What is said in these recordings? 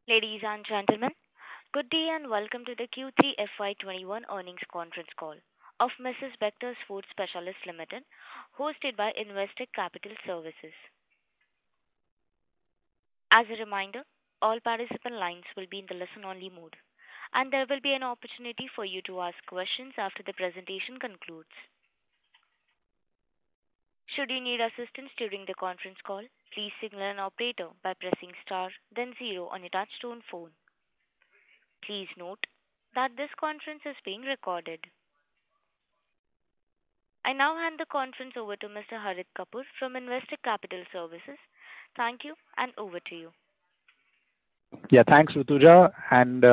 Ladies and gentlemen, good day and welcome to the Q3 FY21 earnings conference call of Mrs. Bectors Food Specialists Limited, hosted by Investec Capital Services. As a reminder, all participant lines will be in the listen-only mode, and there will be an opportunity for you to ask questions after the presentation concludes. Should you need assistance during the conference call, please signal an operator by pressing star, then zero on your touch-tone phone. Please note that this conference is being recorded. I now hand the conference over to Mr. Harit Kapoor from Investec Capital Services. Thank you, and over to you. Yeah, thanks, Rutuja, and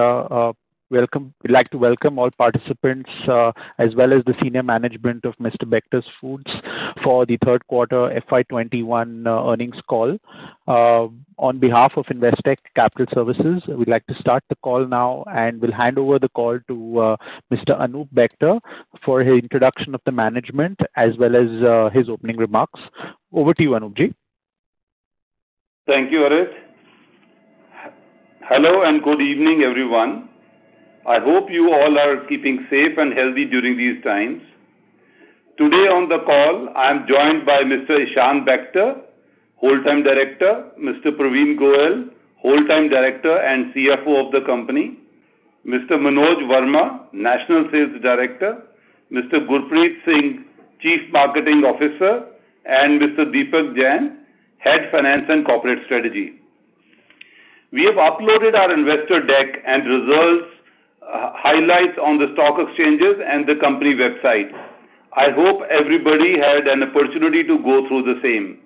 welcome. We'd like to welcome all participants as well as the senior management of Mr. Bectors Foods for the third quarter FY21 earnings call. On behalf of Investec Capital Services, we'd like to start the call now, and we'll hand over the call to Mr. Anup Bector for his introduction of the management as well as his opening remarks. Over to you, Anupji. Thank you, Harit. Hello and good evening, everyone. I hope you all are keeping safe and healthy during these times. Today on the call, I am joined by Mr. Ishan Bector, Whole-Time Director, Mr. Praveen Goel, Whole-Time Director and CFO of the company, Mr. Manoj Verma, National Sales Director, Mr. Gurpreet Singh, Chief Marketing Officer, and Mr. Deepak Jain, Head Finance and Corporate Strategy. We have uploaded our investor deck and results highlights on the stock exchanges and the company website. I hope everybody had an opportunity to go through the same.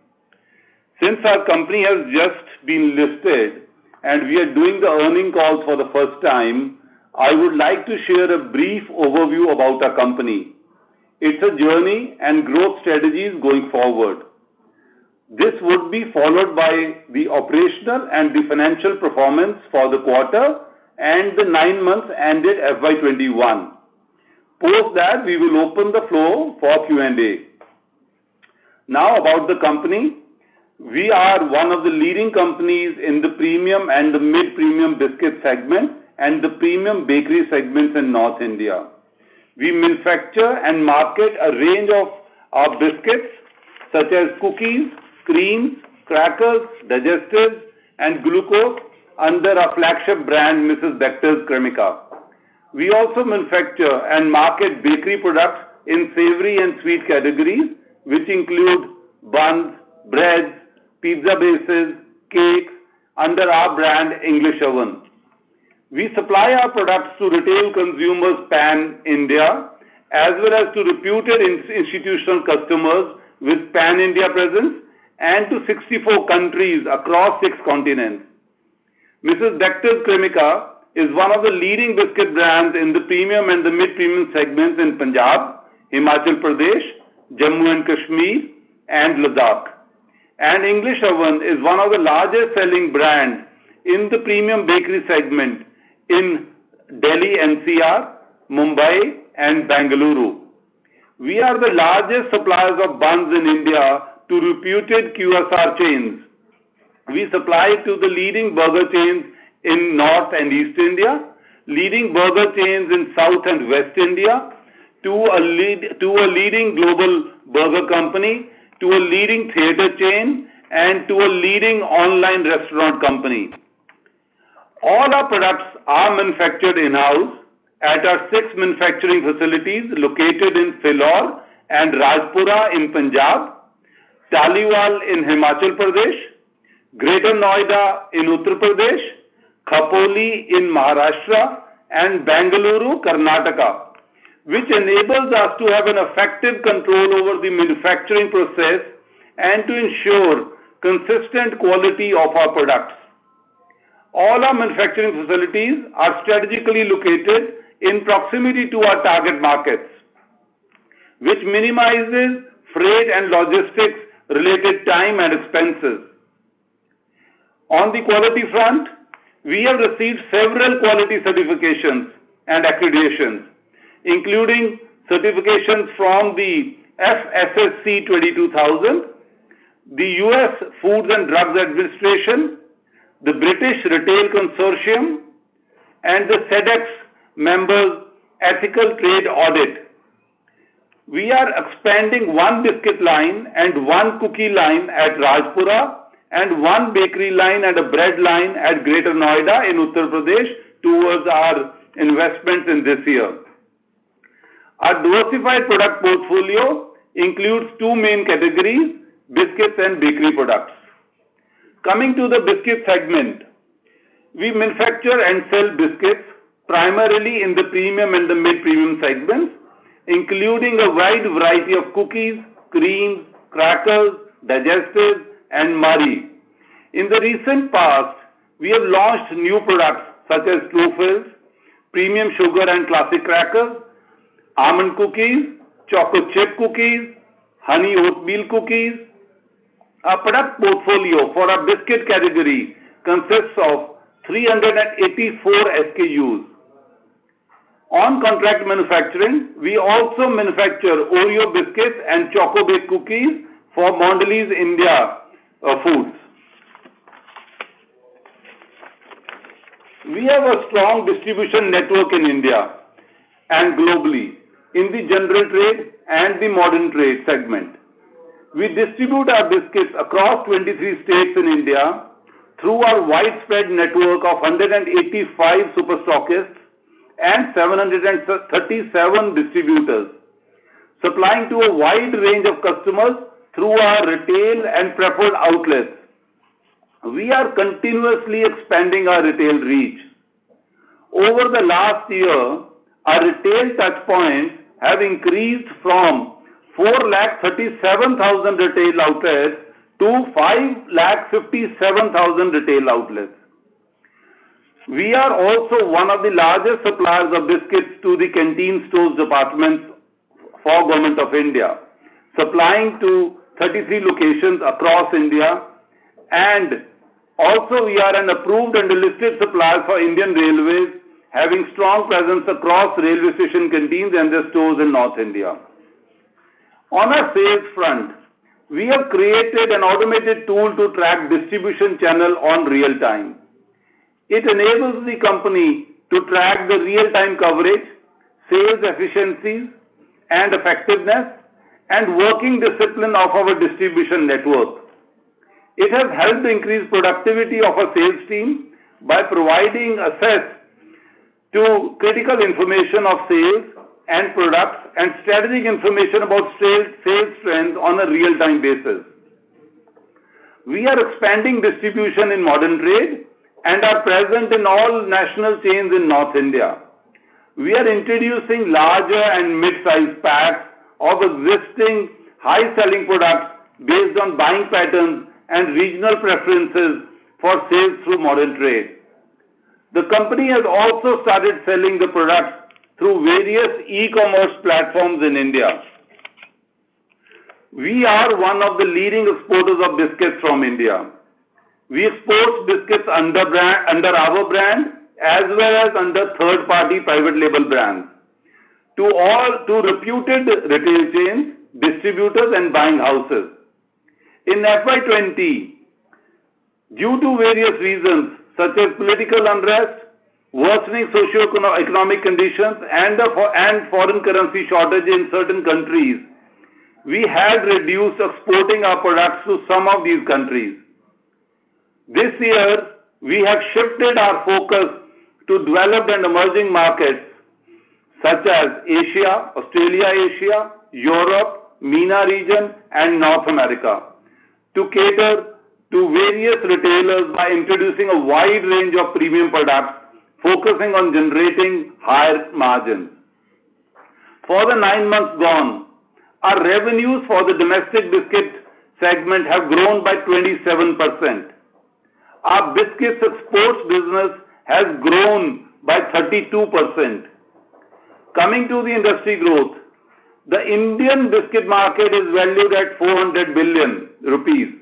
Since our company has just been listed and we are doing the earning calls for the first time, I would like to share a brief overview about our company, its journey and growth strategies going forward. This would be followed by the operational and the financial performance for the quarter and the 9 months ended FY21. Post that, we will open the floor for Q&A. Now about the company. We are one of the leading companies in the premium and the mid-premium biscuit segment and the premium bakery segments in North India. We manufacture and market a range of our biscuits such as cookies, creams, crackers, digestives, and glucose under our flagship brand, Mrs. Bectors Cremica. We also manufacture and market bakery products in savory and sweet categories, which include buns, breads, pizza bases, cakes, under our brand English Oven. We supply our products to retail consumers pan-India, as well as to reputed institutional customers with pan-India presence, and to 64 countries across 6 continents. Mrs. Bectors Cremica is one of the leading biscuit brands in the premium and the mid-premium segments in Punjab, Himachal Pradesh, Jammu and Kashmir, and Ladakh. And English Oven is one of the largest selling brands in the premium bakery segment in Delhi NCR, Mumbai, and Bengaluru. We are the largest suppliers of buns in India to reputed QSR chains. We supply to the leading burger chains in North and East India, leading burger chains in South and West India, to a leading global burger company, to a leading theatre chain, and to a leading online restaurant company. All our products are manufactured in-house at our 6 manufacturing facilities located in Philor and Rajpura in Punjab, Taliwal in Himachal Pradesh, Greater Noida in Uttar Pradesh, Khopoli in Maharashtra, and Bengaluru, Karnataka, which enables us to have an effective control over the manufacturing process and to ensure consistent quality of our products. All our manufacturing facilities are strategically located in proximity to our target markets, which minimizes freight and logistics related time and expenses. On the quality front, we have received several quality certifications and accreditations, including certifications from the FSSC 22000, the US Foods and Drugs Administration, the British Retail Consortium, and the SEDEX members' ethical trade audit. We are expanding one biscuit line and one cookie line at Rajpura and one bakery line and a bread line at Greater Noida in Uttar Pradesh towards our investments in this year. Our diversified product portfolio includes two main categories, biscuits and bakery products. Coming to the biscuit segment, we manufacture and sell biscuits primarily in the premium and the mid-premium segments, including a wide variety of cookies, creams, crackers, digestives, and Marie. In the recent past, we have launched new products such as Trufles, premium sugar and classic crackers, almond cookies, choco chip cookies, honey oatmeal cookies. Our product portfolio for our biscuit category consists of 384 SKUs. On contract manufacturing, we also manufacture Oreo biscuits and Choco Bake cookies for Mondelez India Foods. We have a strong distribution network in India and globally in the general trade and the modern trade segment. We distribute our biscuits across 23 states in India through our widespread network of 185 super stockists and 737 distributors, supplying to a wide range of customers through our retail and preferred outlets. We are continuously expanding our retail reach. Over the last year, our retail touchpoints have increased from 4,37,000 retail outlets to 5,57,000 retail outlets. We are also one of the largest suppliers of biscuits to the canteen stores departments for Government of India, supplying to 33 locations across India, and also we are an approved and listed supplier for Indian Railways, having strong presence across railway station canteens and their stores in North India. On our sales front, we have created an automated tool to track distribution channel on real time. It enables the company to track the real-time coverage, sales efficiencies and effectiveness, and working discipline of our distribution network. It has helped increase productivity of our sales team by providing access to critical information of sales and products and strategic information about sales trends on a real-time basis. We are expanding distribution in modern trade and are present in all national chains in North India. We are introducing larger and mid-sized packs of existing high-selling products based on buying patterns and regional preferences for sales through modern trade. The company has also started selling the products through various e-commerce platforms in India. We are one of the leading exporters of biscuits from India. We export biscuits under our brand as well as under third-party private label brands to reputed retail chains, distributors and buying houses. In FY20, due to various reasons such as political unrest, worsening socio-economic conditions and foreign currency shortage in certain countries, we had reduced exporting our products to some of these countries. This year, we have shifted our focus to developed and emerging markets such as Asia, Australia-Asia, Europe, MENA region and North America to cater to various retailers by introducing a wide range of premium products focusing on generating higher margins. For the 9 months gone, our revenues for the domestic biscuit segment have grown by 27%. Our biscuits exports business has grown by 32%. Coming to the industry growth, the Indian biscuit market is valued at 400 billion rupees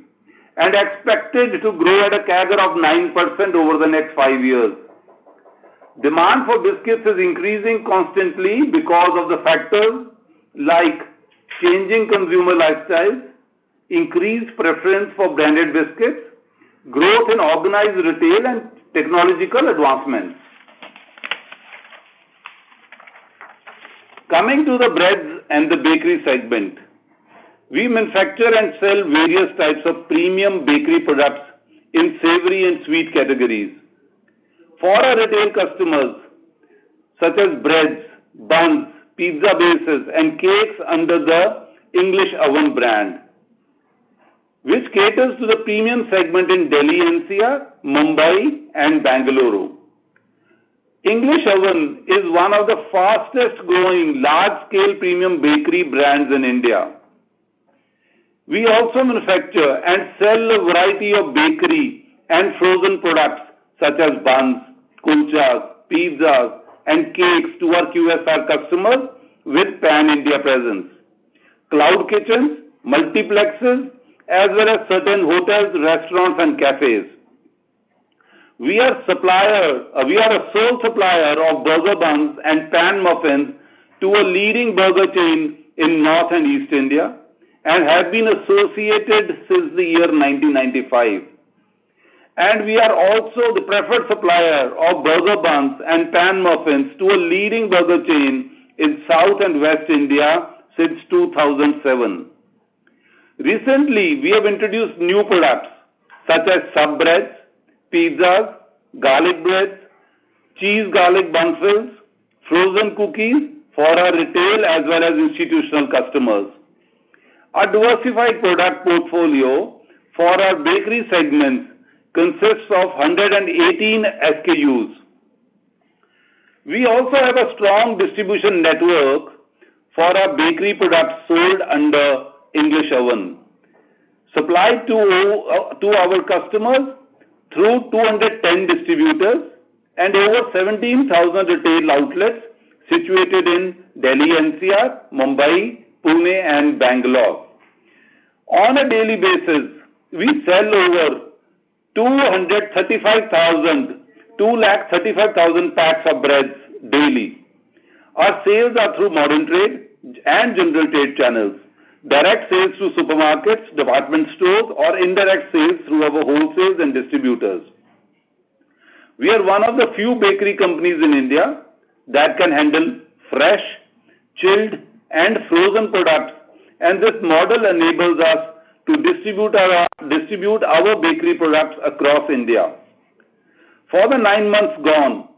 and expected to grow at a CAGR of 9% over the next 5 years. Demand for biscuits is increasing constantly because of the factors like changing consumer lifestyles, increased preference for branded biscuits, growth in organized retail and technological advancements. Coming to the breads and the bakery segment, we manufacture and sell various types of premium bakery products in savory and sweet categories. For our retail customers, such as breads, buns, pizza bases, and cakes under the English Oven brand, which caters to the premium segment in Delhi NCR, Mumbai, and Bangalore. English Oven is one of the fastest growing large-scale premium bakery brands in India. We also manufacture and sell a variety of bakery and frozen products such as buns, kulchas, pizzas, and cakes to our QSR customers with pan-India presence, cloud kitchens, multiplexes, as well as certain hotels, restaurants, and cafes. We are a sole supplier of burger buns and pan muffins to a leading burger chain in North and East India and have been associated since the year 1995. And we are also the preferred supplier of burger buns and pan muffins to a leading burger chain in South and West India since 2007. Recently, we have introduced new products such as sub breads, pizzas, garlic breads, cheese garlic bun fills, frozen cookies for our retail as well as institutional customers. Our diversified product portfolio for our bakery segments consists of 118 SKUs. We also have a strong distribution network for our bakery products sold under English Oven, supplied to our customers through 210 distributors and over 17,000 retail outlets situated in Delhi NCR, Mumbai, Pune, and Bangalore. On a daily basis, we sell over 235,000 packs of breads daily. Our sales are through modern trade and general trade channels, direct sales to supermarkets, department stores, or indirect sales through our wholesalers and distributors. We are one of the few bakery companies in India that can handle fresh, chilled, and frozen products, and this model enables us to distribute our bakery products across India. For the 9 months gone,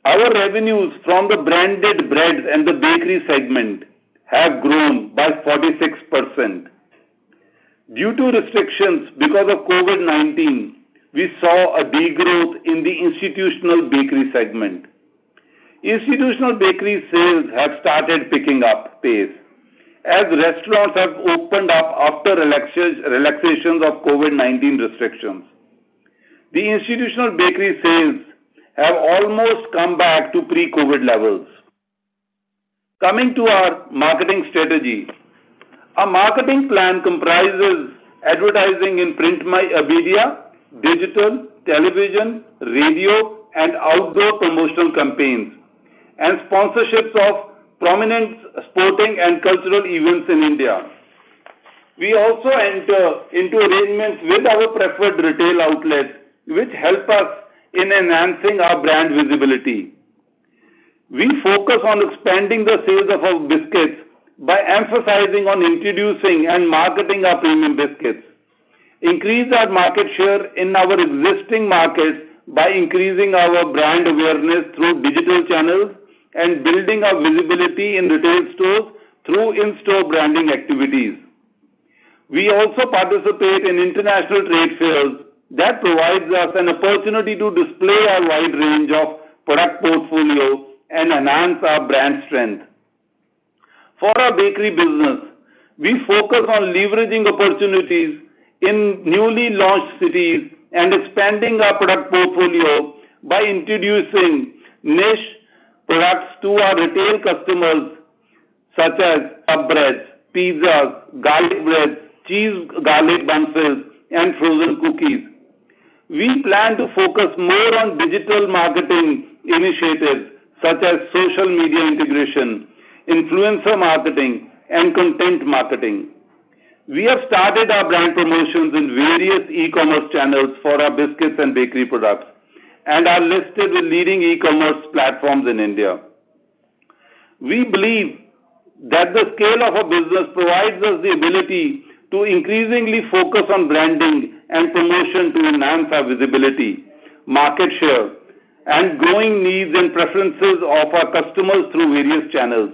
our revenues from the branded breads and the bakery segment have grown by 46%. Due to restrictions because of COVID-19, we saw a degrowth in the institutional bakery segment. Institutional bakery sales have started picking up pace as restaurants have opened up after relaxations of COVID-19 restrictions. The institutional bakery sales have almost come back to pre-COVID levels. Coming to our marketing strategy, our marketing plan comprises advertising in print media, digital, television, radio, and outdoor promotional campaigns, and sponsorships of prominent sporting and cultural events in India. We also enter into arrangements with our preferred retail outlets, which help us in enhancing our brand visibility. We focus on expanding the sales of our biscuits by emphasizing on introducing and marketing our premium biscuits. Increase our market share in our existing markets by increasing our brand awareness through digital channels and building our visibility in retail stores through in-store branding activities. We also participate in international trade fairs that provides us an opportunity to display our wide range of product portfolio and enhance our brand strength. For our bakery business, we focus on leveraging opportunities in newly launched cities and expanding our product portfolio by introducing niche products to our retail customers such as sub breads, pizzas, garlic breads, cheese garlic bun fills, and frozen cookies. We plan to focus more on digital marketing initiatives such as social media integration, influencer marketing, and content marketing. We have started our brand promotions in various e-commerce channels for our biscuits and bakery products and are listed with leading e-commerce platforms in India. We believe that the scale of our business provides us the ability to increasingly focus on branding and promotion to enhance our visibility, market share, and growing needs and preferences of our customers through various channels.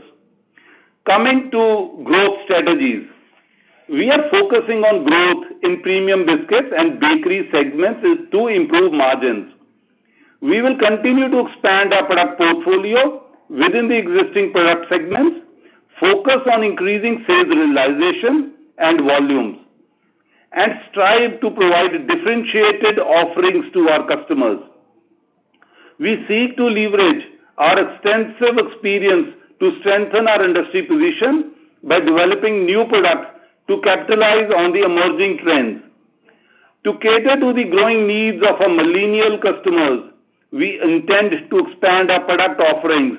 Coming to growth strategies, we are focusing on growth in premium biscuits and bakery segments to improve margins. We will continue to expand our product portfolio within the existing product segments, focus on increasing sales realization and volumes, and strive to provide differentiated offerings to our customers. We seek to leverage our extensive experience to strengthen our industry position by developing new products to capitalize on the emerging trends. To cater to the growing needs of our millennial customers, we intend to expand our product offerings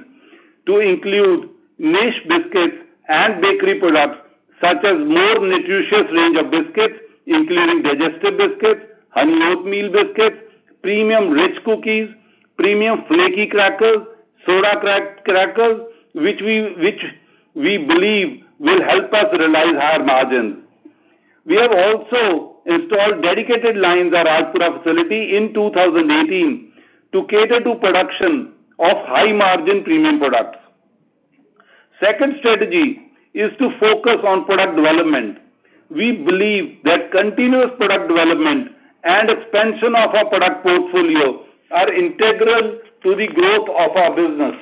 to include niche biscuits and bakery products such as more nutritious range of biscuits, including digestive biscuits, honey oatmeal biscuits, premium rich cookies, premium flaky crackers, soda crackers, which we believe will help us realize higher margins. We have also installed dedicated lines at Rajpura facility in 2018 to cater to production of high-margin premium products. Second strategy is to focus on product development. We believe that continuous product development and expansion of our product portfolio are integral to the growth of our business.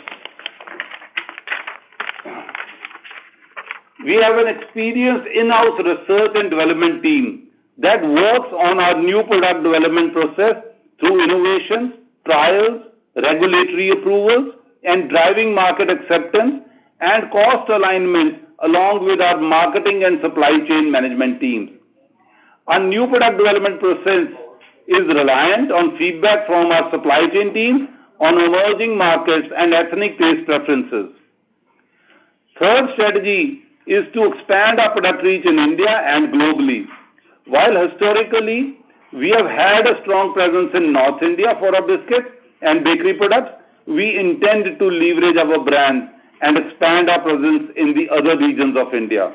We have an experienced in-house research and development team that works on our new product development process through innovations, trials, regulatory approvals, and driving market acceptance and cost alignment along with our marketing and supply chain management teams. Our new product development process is reliant on feedback from our supply chain teams on emerging markets and ethnic taste preferences. Third strategy is to expand our product reach in India and globally. While historically we have had a strong presence in North India for our biscuits and bakery products, we intend to leverage our brands and expand our presence in the other regions of India.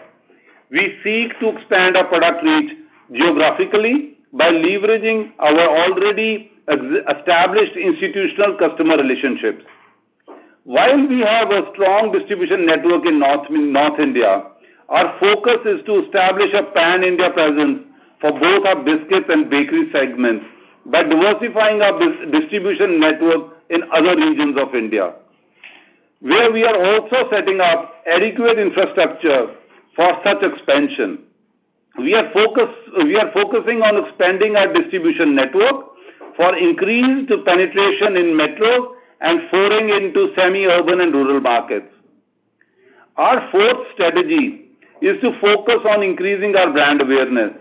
We seek to expand our product reach geographically by leveraging our already established institutional customer relationships. While we have a strong distribution network in North India, our focus is to establish a pan-India presence for both our biscuits and bakery segments by diversifying our distribution network in other regions of India, where we are also setting up adequate infrastructure for such expansion. We are focusing on expanding our distribution network for increased penetration in metros and foraying into semi-urban and rural markets. Our fourth strategy is to focus on increasing our brand awareness.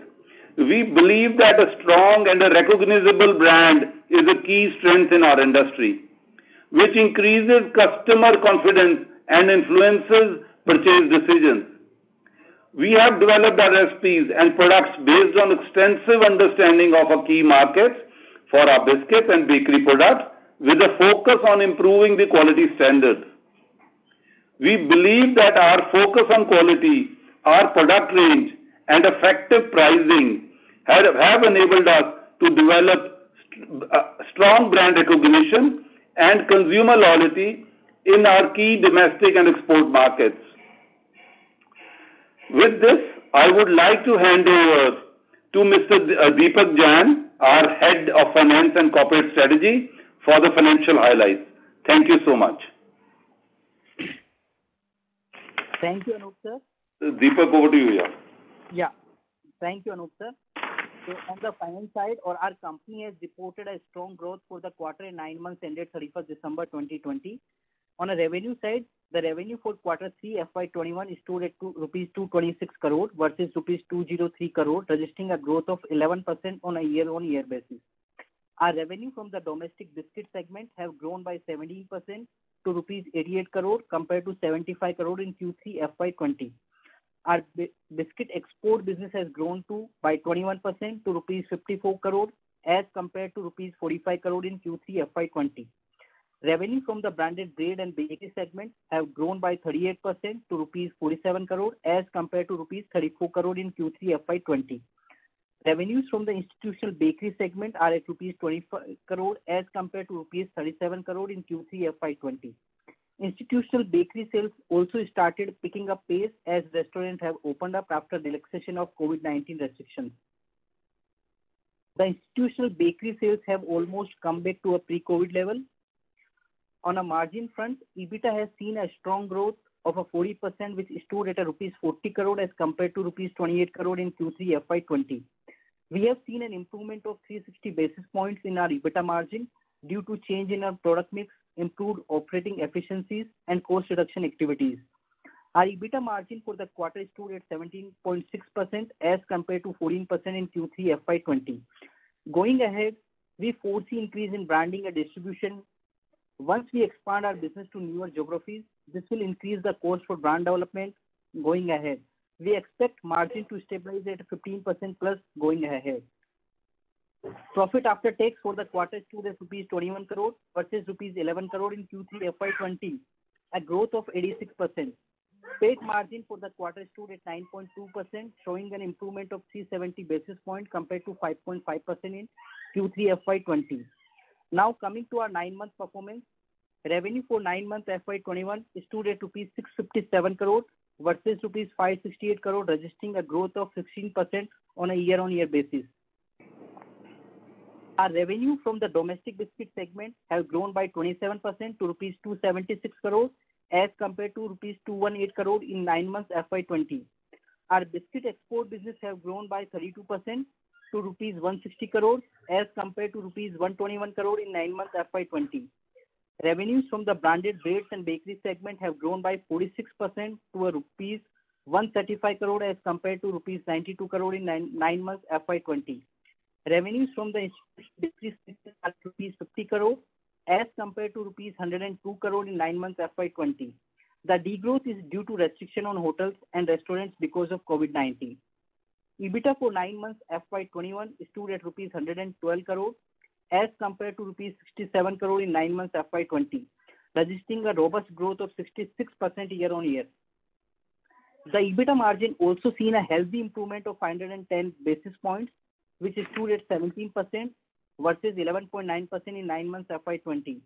We believe that a strong and a recognizable brand is a key strength in our industry, which increases customer confidence and influences purchase decisions. We have developed our recipes and products based on extensive understanding of our key markets for our biscuits and bakery products with a focus on improving the quality standards. We believe that our focus on quality, our product range, and effective pricing have enabled us to develop strong brand recognition and consumer loyalty in our key domestic and export markets. With this, I would like to hand over to Mr. Deepak Jain, our Head of Finance and Corporate Strategy, for the financial highlights. Thank you so much. Thank you, Anup sir. Deepak, over to you. Yeah. Thank you, Anup sir. So on the finance side, our company has reported a strong growth for the quarter and 9 months ended 31st December 2020. On a revenue side, the revenue for quarter 3 FY21 stood at rupees 226 crore versus rupees 203 crore, registering a growth of 11% on a year-on-year basis. Our revenue from the domestic biscuit segment have grown by 17% to rupees 88 crore compared to 75 crore in Q3 FY20. Our biscuit export business has grown by 21% to rupees 54 crore as compared to rupees 45 crore in Q3 FY20. Revenue from the branded bread and bakery segment have grown by 38% to rupees 47 crore as compared to rupees 34 crore in Q3 FY20. Revenues from the institutional bakery segment are at rupees 25 crore as compared to rupees 37 crore in Q3 FY20. Institutional bakery sales also started picking up pace as restaurants have opened up after the relaxation of COVID-19 restrictions. The institutional bakery sales have almost come back to a pre-COVID level. On a margin front, EBITDA has seen a strong growth of a 40%, which stood at a rupees 40 crore as compared to rupees 28 crore in Q3 FY20. We have seen an improvement of 360 basis points in our EBITDA margin due to change in our product mix, improved operating efficiencies, and cost reduction activities. Our EBITDA margin for the quarter stood at 17.6% as compared to 14% in Q3 FY20. Going ahead, we foresee increase in branding and distribution. Once we expand our business to newer geographies, this will increase the cost for brand development going ahead. We expect margin to stabilize at 15% plus going ahead. Profit after tax for the quarter stood at rupees 21 crore versus rupees 11 crore in Q3 FY20, a growth of 86%. PAT margin for the quarter stood at 9.2%, showing an improvement of 370 basis points compared to 5.5% in Q3 FY20. Now coming to our 9-month performance, revenue for 9 months FY21 stood at rupees 657 crore versus rupees 568 crore, registering a growth of 16% on a year-on-year basis. Our revenue from the domestic biscuit segment has grown by 27% to rupees 276 crore as compared to rupees 218 crore in 9 months FY20. Our biscuit export business has grown by 32% to rupees 160 crore as compared to rupees 121 crore in 9 months FY20. Revenues from the branded breads and bakery segment have grown by 46% to a rupees 135 crore as compared to rupees 92 crore in 9 months FY20. Revenues from the bakery segment are rupees 50 crore as compared to rupees 102 crore in 9 months FY20. The degrowth is due to restriction on hotels and restaurants because of COVID-19. EBITDA for 9 months FY21 stood at rupees 112 crore as compared to rupees 67 crore in 9 months FY20, registering a robust growth of 66% year-on-year. The EBITDA margin also seen a healthy improvement of 510 basis points, which stood at 17% versus 11.9% in 9 months FY20.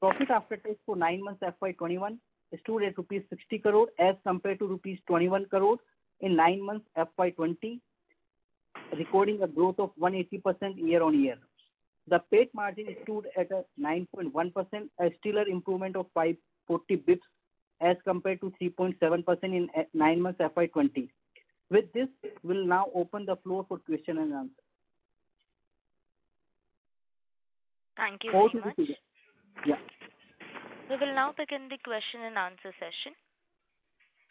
Profit after tax for 9 months FY21 stood at rupees 60 crore as compared to rupees 21 crore in 9 months FY20, recording a growth of 180% year-on-year. The PAT margin stood at a 9.1%, a stellar improvement of 540 bps as compared to 3.7% in 9 months FY20. With this, we'll now open the floor for question and answer. Thank you very much. Yeah. We will now begin the question and answer session.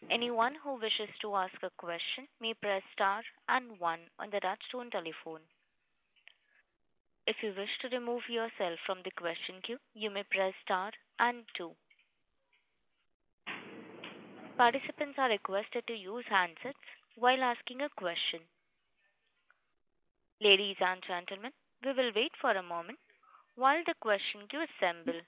Anyone who wishes to ask a question may press star and 1 on the touchtone telephone. If you wish to remove yourself from the question queue, you may press star and 2. Participants are requested to use handsets while asking a question. Ladies and gentlemen, we will wait for a moment while the question queue assembles.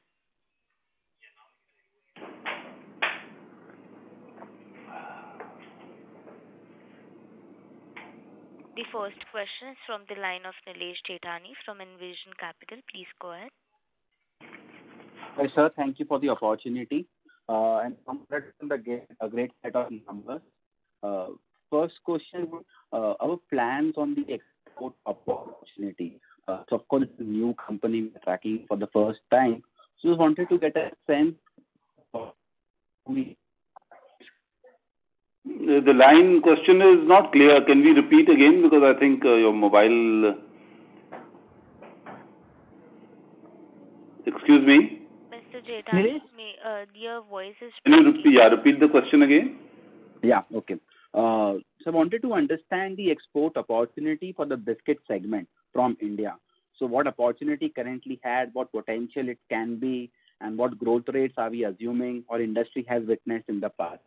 The first question is from the line of Nilesh Jethani from Envision Capital. Please go ahead. Hi, sir. Thank you for the opportunity. And congrats on a great set of numbers. First question, our plans on the export opportunity. So, of course, it's a new company we're tracking for the first time. So, just wanted to get a sense of The line question is not clear. Can we repeat again? Because I think your mobile... Excuse me? Mr. Jethani, your voice is... Can you repeat the question again? Yeah, okay. So I wanted to understand the export opportunity for the biscuit segment from India. So what opportunity currently had, what potential it can be, and what growth rates are we assuming or industry has witnessed in the past?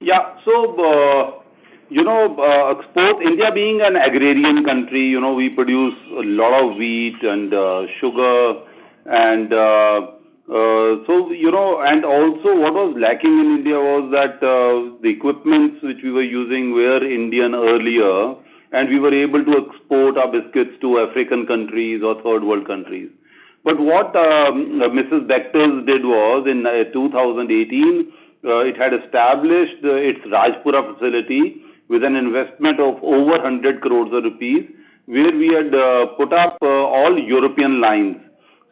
Yeah. So, export, India being an agrarian country, we produce a lot of wheat and sugar and and also what was lacking in India was that the equipments which we were using were Indian earlier, and we were able to export our biscuits to African countries or third world countries. But what Mrs. Bectors did was in 2018, it had established its Rajpura facility with an investment of over 100 crores of rupees, where we had put up all European lines.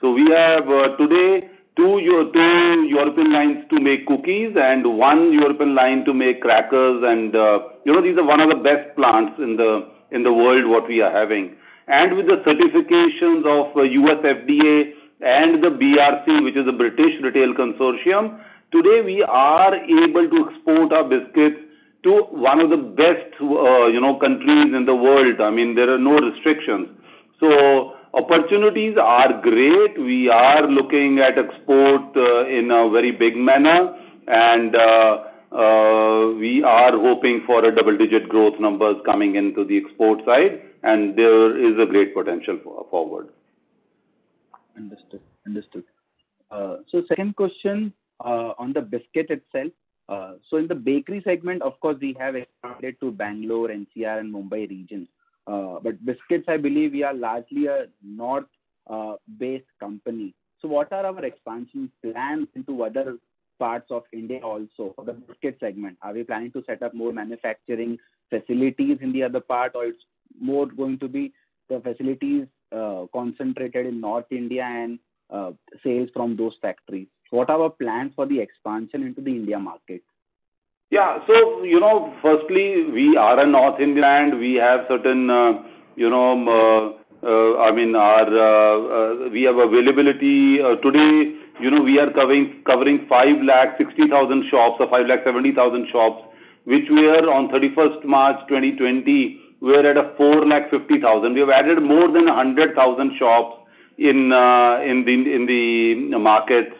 So we have today two European lines to make cookies and one European line to make crackers, and these are one of the best plants in the world what we are having. And with the certifications of US FDA and the BRC, which is the British Retail Consortium, today we are able to export our biscuits to one of the best countries in the world. I mean, there are no restrictions. So opportunities are great. We are looking at export in a very big manner, and we are hoping for a double-digit growth numbers coming into the export side, and there is a great potential forward. Understood. So second question on the biscuit itself. So in the bakery segment, of course, we have expanded to Bangalore, NCR, and Mumbai regions. But biscuits, I believe, we are largely a north-based company. So what are our expansion plans into other parts of India also for the biscuit segment? Are we planning to set up more manufacturing facilities in the other part, or it's more going to be the facilities concentrated in North India and sales from those factories? What are our plans for the expansion into the India market? Yeah, so, firstly, we are a North Indian land. We have certain, we have availability. Today, we are covering 5,60,000 shops or 5,70,000 shops, which were on 31st March 2020, we were at 4,50,000. We have added more than 100,000 shops in the markets,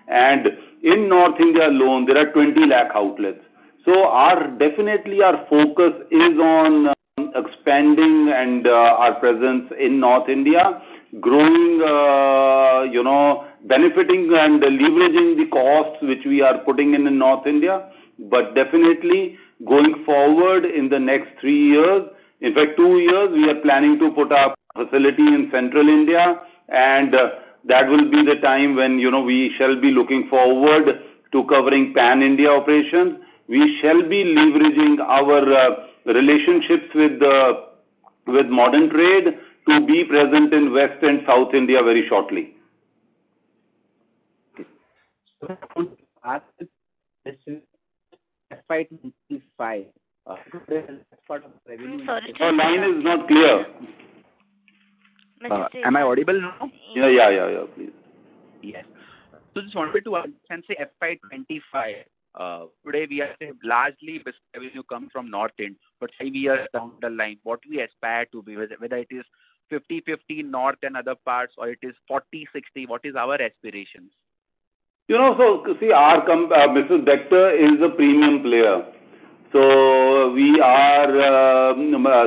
and in North India alone, there are 20 lakh outlets. So definitely our focus is on expanding and our presence in North India, growing, benefiting and leveraging the costs which we are putting in North India. But definitely going forward in the next 3 years, in fact 2 years, we are planning to put up a facility in Central India, and that will be the time when we shall be looking forward to covering pan-India operations. We shall be leveraging our relationships with modern trade to be present in West and South India very shortly. So I want to ask this is FY25. Part of revenue. Your line is not clear. Am I audible now? Yeah, please. Yes. So just wanted to understand, say FY25. Today we are largely biscuit revenue comes from North End, but 5 years down the line, what we aspire to be, whether it is 50-50 North and other parts, or it is 40-60, what is our aspirations? So see, our Mrs. Bector is a premium player. So we are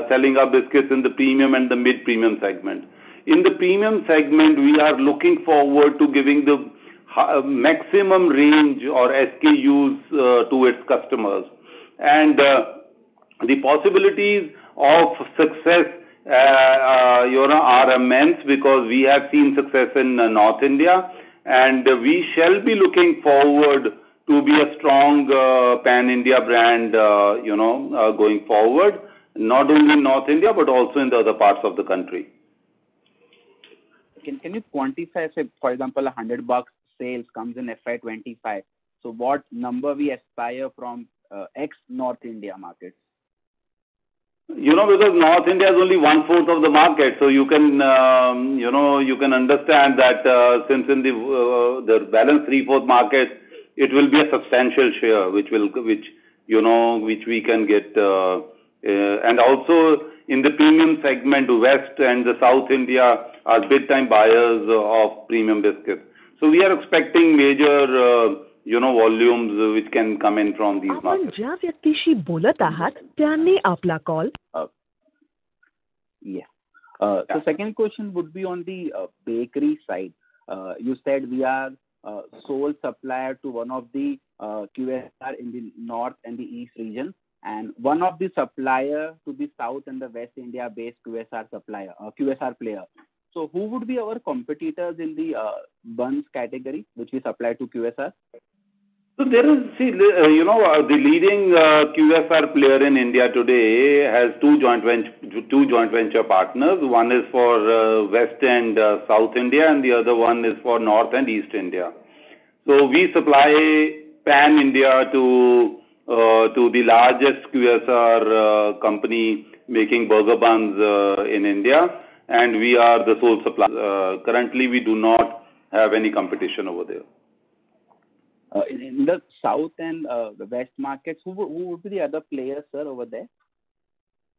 selling our biscuits in the premium and the mid-premium segment. In the premium segment, we are looking forward to giving the maximum range or SKUs to its customers. And the possibilities of success are immense, because we have seen success in North India, and we shall be looking forward to be a strong pan-India brand, going forward, not only in North India, but also in the other parts of the country. Can you quantify, say, for example, $100 sales comes in FY25. So what number we aspire from ex-North India markets? Because North India is only 1/4 of the market, so you can, you can understand that since in the balance 3/4 market, it will be a substantial share, which we can get, and also in the premium segment, West and the South India are big time buyers of premium biscuits. So we are expecting major volumes which can come in from these आपण markets. ज्या व्यक्तीशी बोलत आहात त्याने आपला call Yeah. So second question would be on the bakery side. You said we are sole supplier to one of the QSR in the north and the east region, and one of the supplier to the south and the west India based QSR player. So who would be our competitors in the buns category which we supply to QSR? So there is, the leading QSR player in India today has two joint venture partners. One is for West and South India, and the other one is for North and East India. So we supply pan India to the largest QSR company making burger buns in India, and we are the sole supplier. Currently, we do not have any competition over there. In the south and the west markets, who would be the other players, sir, over there?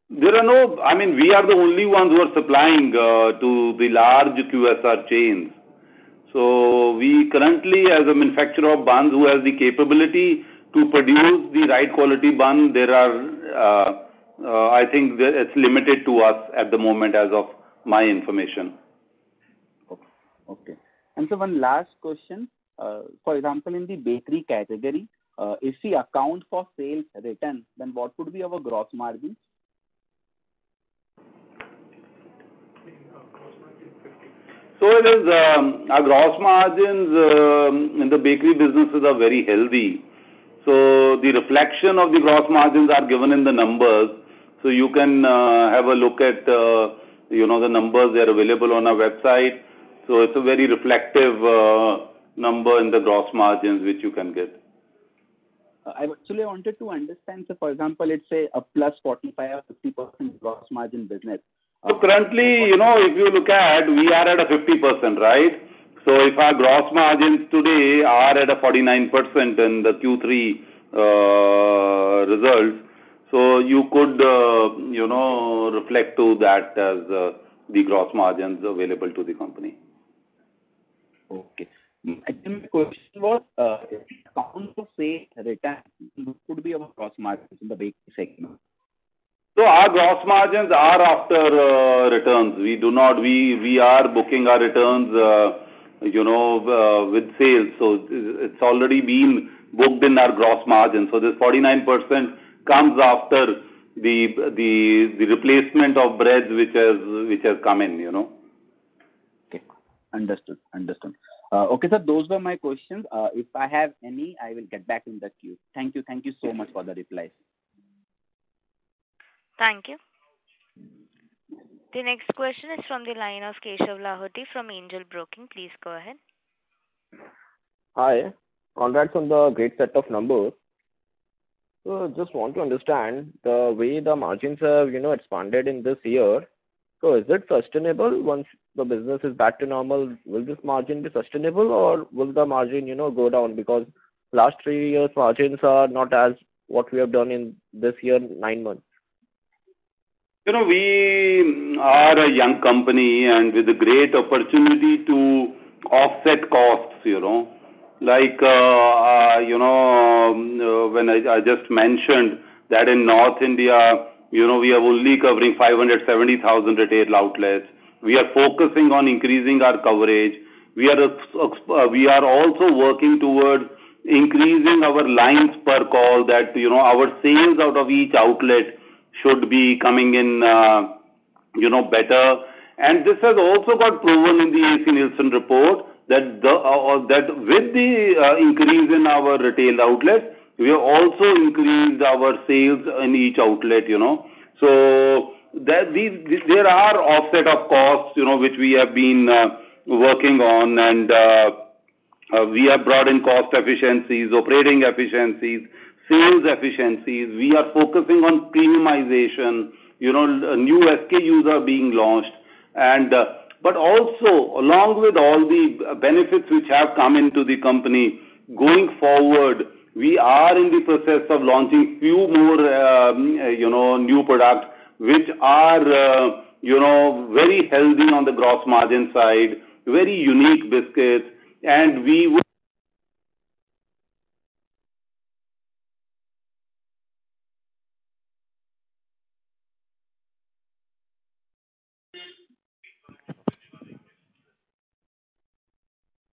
There are no, we are the only ones who are supplying to the large QSR chains. So we currently, as a manufacturer of buns who has the capability to produce the right quality bun, there are, I think it's limited to us at the moment as of my information. Okay. And so one last question. For example, in the bakery category, if we account for sales return, then what would be our gross margins? So it is, our gross margins in the bakery businesses are very healthy. So the reflection of the gross margins are given in the numbers. So you can have a look at, the numbers. They are available on our website. So it's a very reflective number in the gross margins which you can get. I actually wanted to understand, so for example, let's say a plus 45 or 50% gross margin business. So currently, if you look at, we are at a 50%, right? So if our gross margins today are at a 49% in the Q3 results, so you could, reflect to that as the gross margins available to the company. Okay. I think the question was, account of sales return, what could be our gross margins in the bakery segment? So our gross margins are after returns. We do not, we are booking our returns, with sales. So it's already been booked in our gross margin. So this 49% comes after the replacement of breads which has come in, Okay, understood. Okay, sir, those were my questions. If I have any, I will get back in the queue. Thank you so much for the replies. Thank you. The next question is from the line of Keshav Lahoti from Angel Broking. Please go ahead. Hi. Congrats on the great set of numbers. So just want to understand the way the margins have, expanded in this year. So is it sustainable once the business is back to normal? Will this margin be sustainable, or will the margin, go down? Because last 3 years margins are not as what we have done in this year, 9 months. We are a young company and with a great opportunity to offset costs, Like, when I just mentioned that in North India, we are only covering 570,000 retail outlets. We are focusing on increasing our coverage. We are also working towards increasing our lines per call, that, our sales out of each outlet should be coming in, better. And this has also got proven in the AC Nielsen report that that with the increase in our retail outlets, we have also increased our sales in each outlet, So that there are offset of costs, which we have been working on, and we have brought in cost efficiencies, operating efficiencies, sales efficiencies. We are focusing on premiumization, new SKUs are being launched, and but also along with all the benefits which have come into the company, going forward, we are in the process of launching few more, new products which are, very healthy on the gross margin side, very unique biscuits, and we would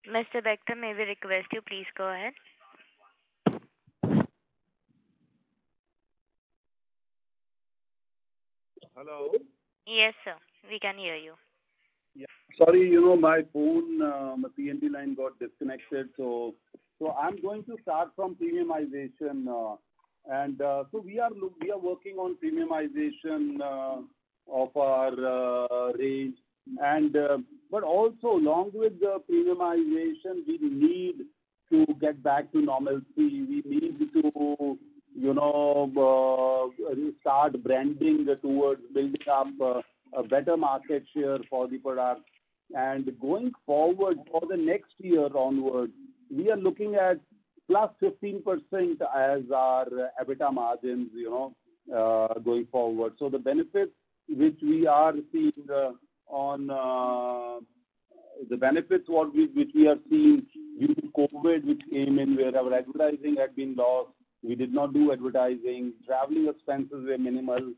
Mr. Bector, may we request you please go ahead? Hello. Yes, sir. We can hear you. Yeah. Sorry, my phone, my PNB line got disconnected. So I'm going to start from premiumization. So we are working on premiumization of our range. But also, along with the premiumization, we need to get back to normalcy. We need to, start branding towards building up a better market share for the product. And going forward for the next year onwards, we are looking at plus 15% as our EBITDA margins, going forward. So the benefits which we are seeing which we are seeing due to COVID, which came in where our advertising had been lost. We did not do advertising. Traveling expenses were minimal.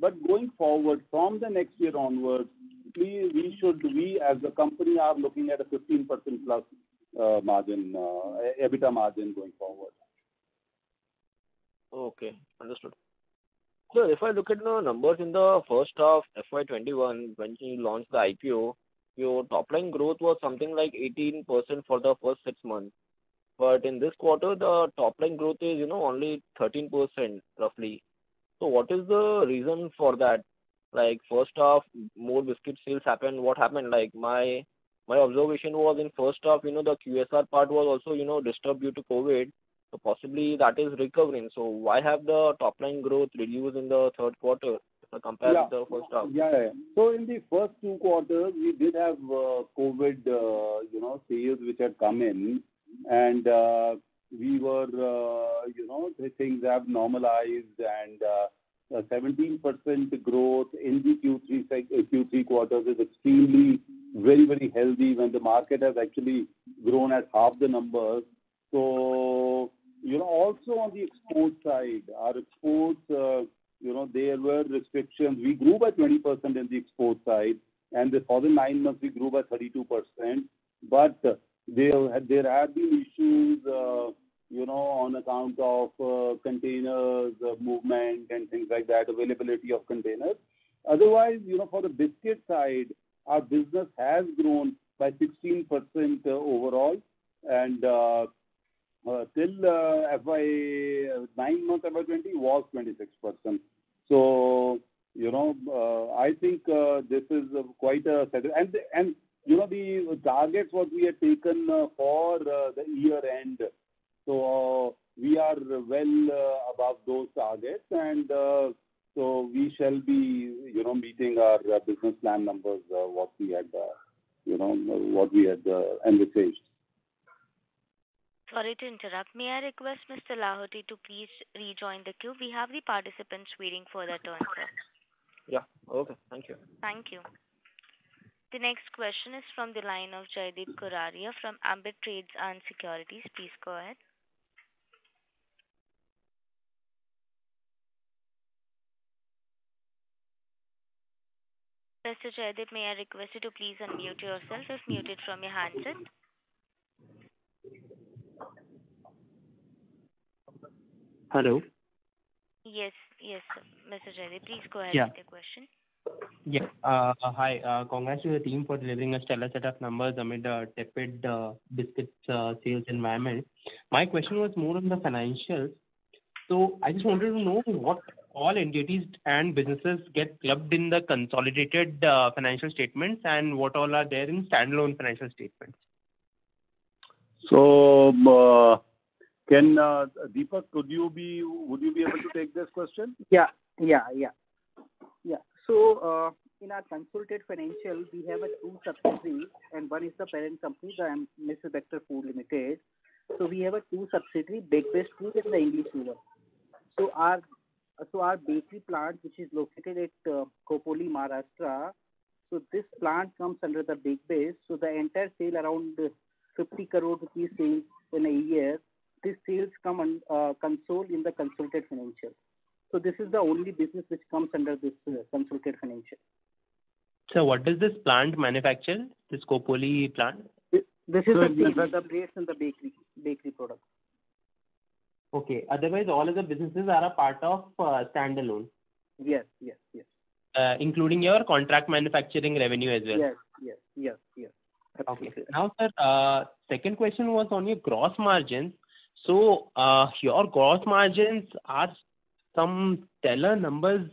But going forward from the next year onwards, we as a company are looking at a 15% plus margin, EBITDA margin going forward. Okay, understood. So if I look at the numbers in the first half FY21, when you launched the IPO, your top line growth was something like 18% for the first 6 months. But in this quarter, the top line growth is, only 13% roughly. So what is the reason for that? Like first half, more biscuit sales happened. What happened? Like my observation was in first half, the QSR part was also, disturbed due to COVID. So possibly that is recovering. So why have the top line growth reduced in the third quarter if I compare with the first half? Yeah. So in the first 2 quarters, we did have COVID, sales which had come in, and we were, things have normalized, and 17% growth in the Q3 quarters is extremely very, very healthy when the market has actually grown at half the numbers. So, also on the export side, our exports, there were restrictions. We grew by 20% in the export side, and for the 9 months we grew by 32%. But there have been issues, on account of containers movement and things like that, availability of containers. Otherwise, for the biscuit side, our business has grown by 16% overall, and till 9 months FY20 was 26%. So, I think this is quite a and the targets what we had taken for the year end. So we are well above those targets, and so we shall be, meeting our business plan numbers, what we had envisaged. Sorry to interrupt. May I request Mr. Lahoti to please rejoin the queue? We have the participants waiting for their turn, sir. Yeah. Okay. Thank you. Thank you. The next question is from the line of Jaideep Kuraria from Ambit Trades and Securities. Please go ahead. Mr. Jaideep, may I request you to please unmute yourself if muted from your handset? Hello. Yes, sir. Mr. Jaideep, please go ahead with your question. Yeah. Hi. Congrats to the team for delivering a stellar set of numbers amid a tepid biscuit sales environment. My question was more on the financials. So I just wanted to know what all entities and businesses get clubbed in the consolidated financial statements and what all are there in standalone financial statements. So, can Deepak, would you be able to take this question? Yeah. So, in our consolidated financials, we have 2 subsidiaries, and one is the parent company, the Mr. Bector Food Limited. So we have 2 subsidiaries, Bakebest Food and the English Oven. So our bakery plant, which is located at Khopoli, Maharashtra, so this plant comes under the Bakebest. So the entire sale around 50 crore rupees sales in a year. These sales come in the consolidated financial. So this is the only business which comes under this consolidated financial. So what does this plant manufacture, this Khopoli plant? This is So the in same, fact- the breads and the bakery products. Okay. Otherwise, all other businesses are a part of standalone, Yes. including your contract manufacturing revenue as well. Yes. Okay. Absolutely. Now, sir, second question was on your gross margins. So, your gross margins are some stellar numbers,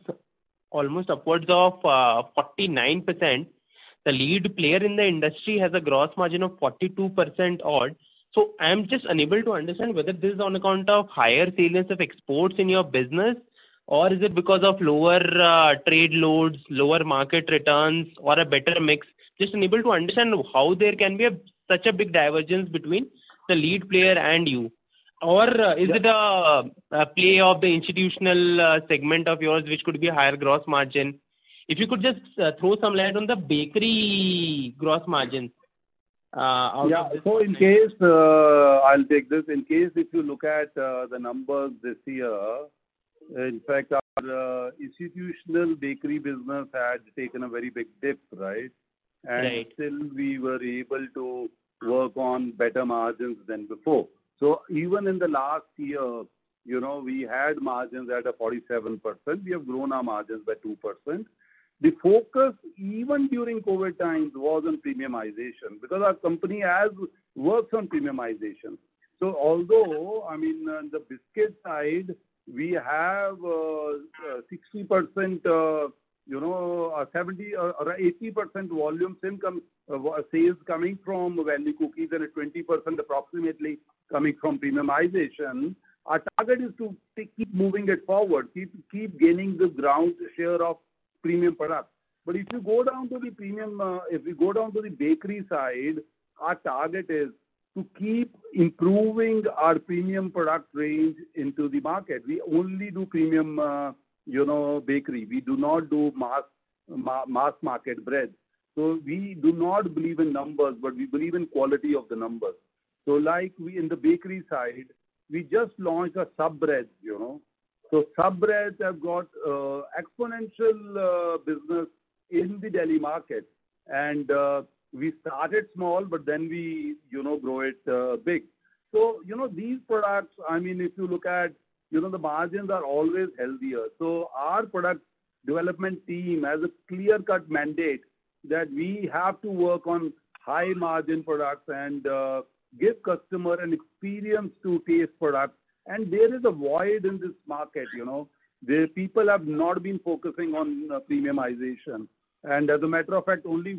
almost upwards of 49%. The lead player in the industry has a gross margin of 42% odd. So, I'm just unable to understand whether this is on account of higher salience of exports in your business, or is it because of lower trade loads, lower market returns, or a better mix? Just unable to understand how there can be such a big divergence between the lead player and you. Or is it a play of the institutional segment of yours which could be a higher gross margin? If you could just throw some light on the bakery gross margins. So in case, I'll take this. In case if you look at the numbers this year, in fact, our institutional bakery business had taken a very big dip, right? And Right. still we were able to work on better margins than before. So even in the last year, we had margins at a 47%. We have grown our margins by 2%. The focus, even during COVID times, was on premiumization because our company has worked on premiumization. So although, on the biscuit side, we have 60%, 70 or 80% volume sales coming from value cookies and 20% approximately coming from premiumization. Our target is to keep moving it forward, keep gaining the ground share of premium products. But if you go down to the if we go down to the bakery side, our target is to keep improving our premium product range into the market. We only do premium, bakery. We do not do mass market bread. So we do not believe in numbers, but we believe in quality of the numbers. So like we in the bakery side, we just launched a sub breads, So sub breads have got exponential business in the Delhi market. And we started small, but then we, grow it big. So, these products, if you look at, the margins are always healthier. So our product development team has a clear-cut mandate that we have to work on high margin products and give customer an experience to taste products. And there is a void in this market, The people have not been focusing on premiumization. And as a matter of fact, only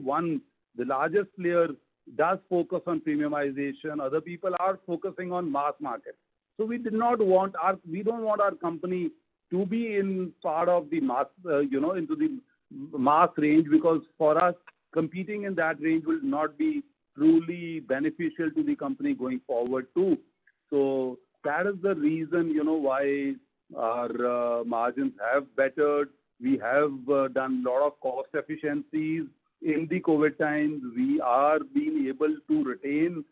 the largest player does focus on premiumization. Other people are focusing on mass market. So we don't want our company to be in part of the mass, into the mass range, because for us, competing in that range will not be truly beneficial to the company going forward too. So that is the reason, why our margins have bettered. We have done a lot of cost efficiencies. In the COVID times, we are being able to retain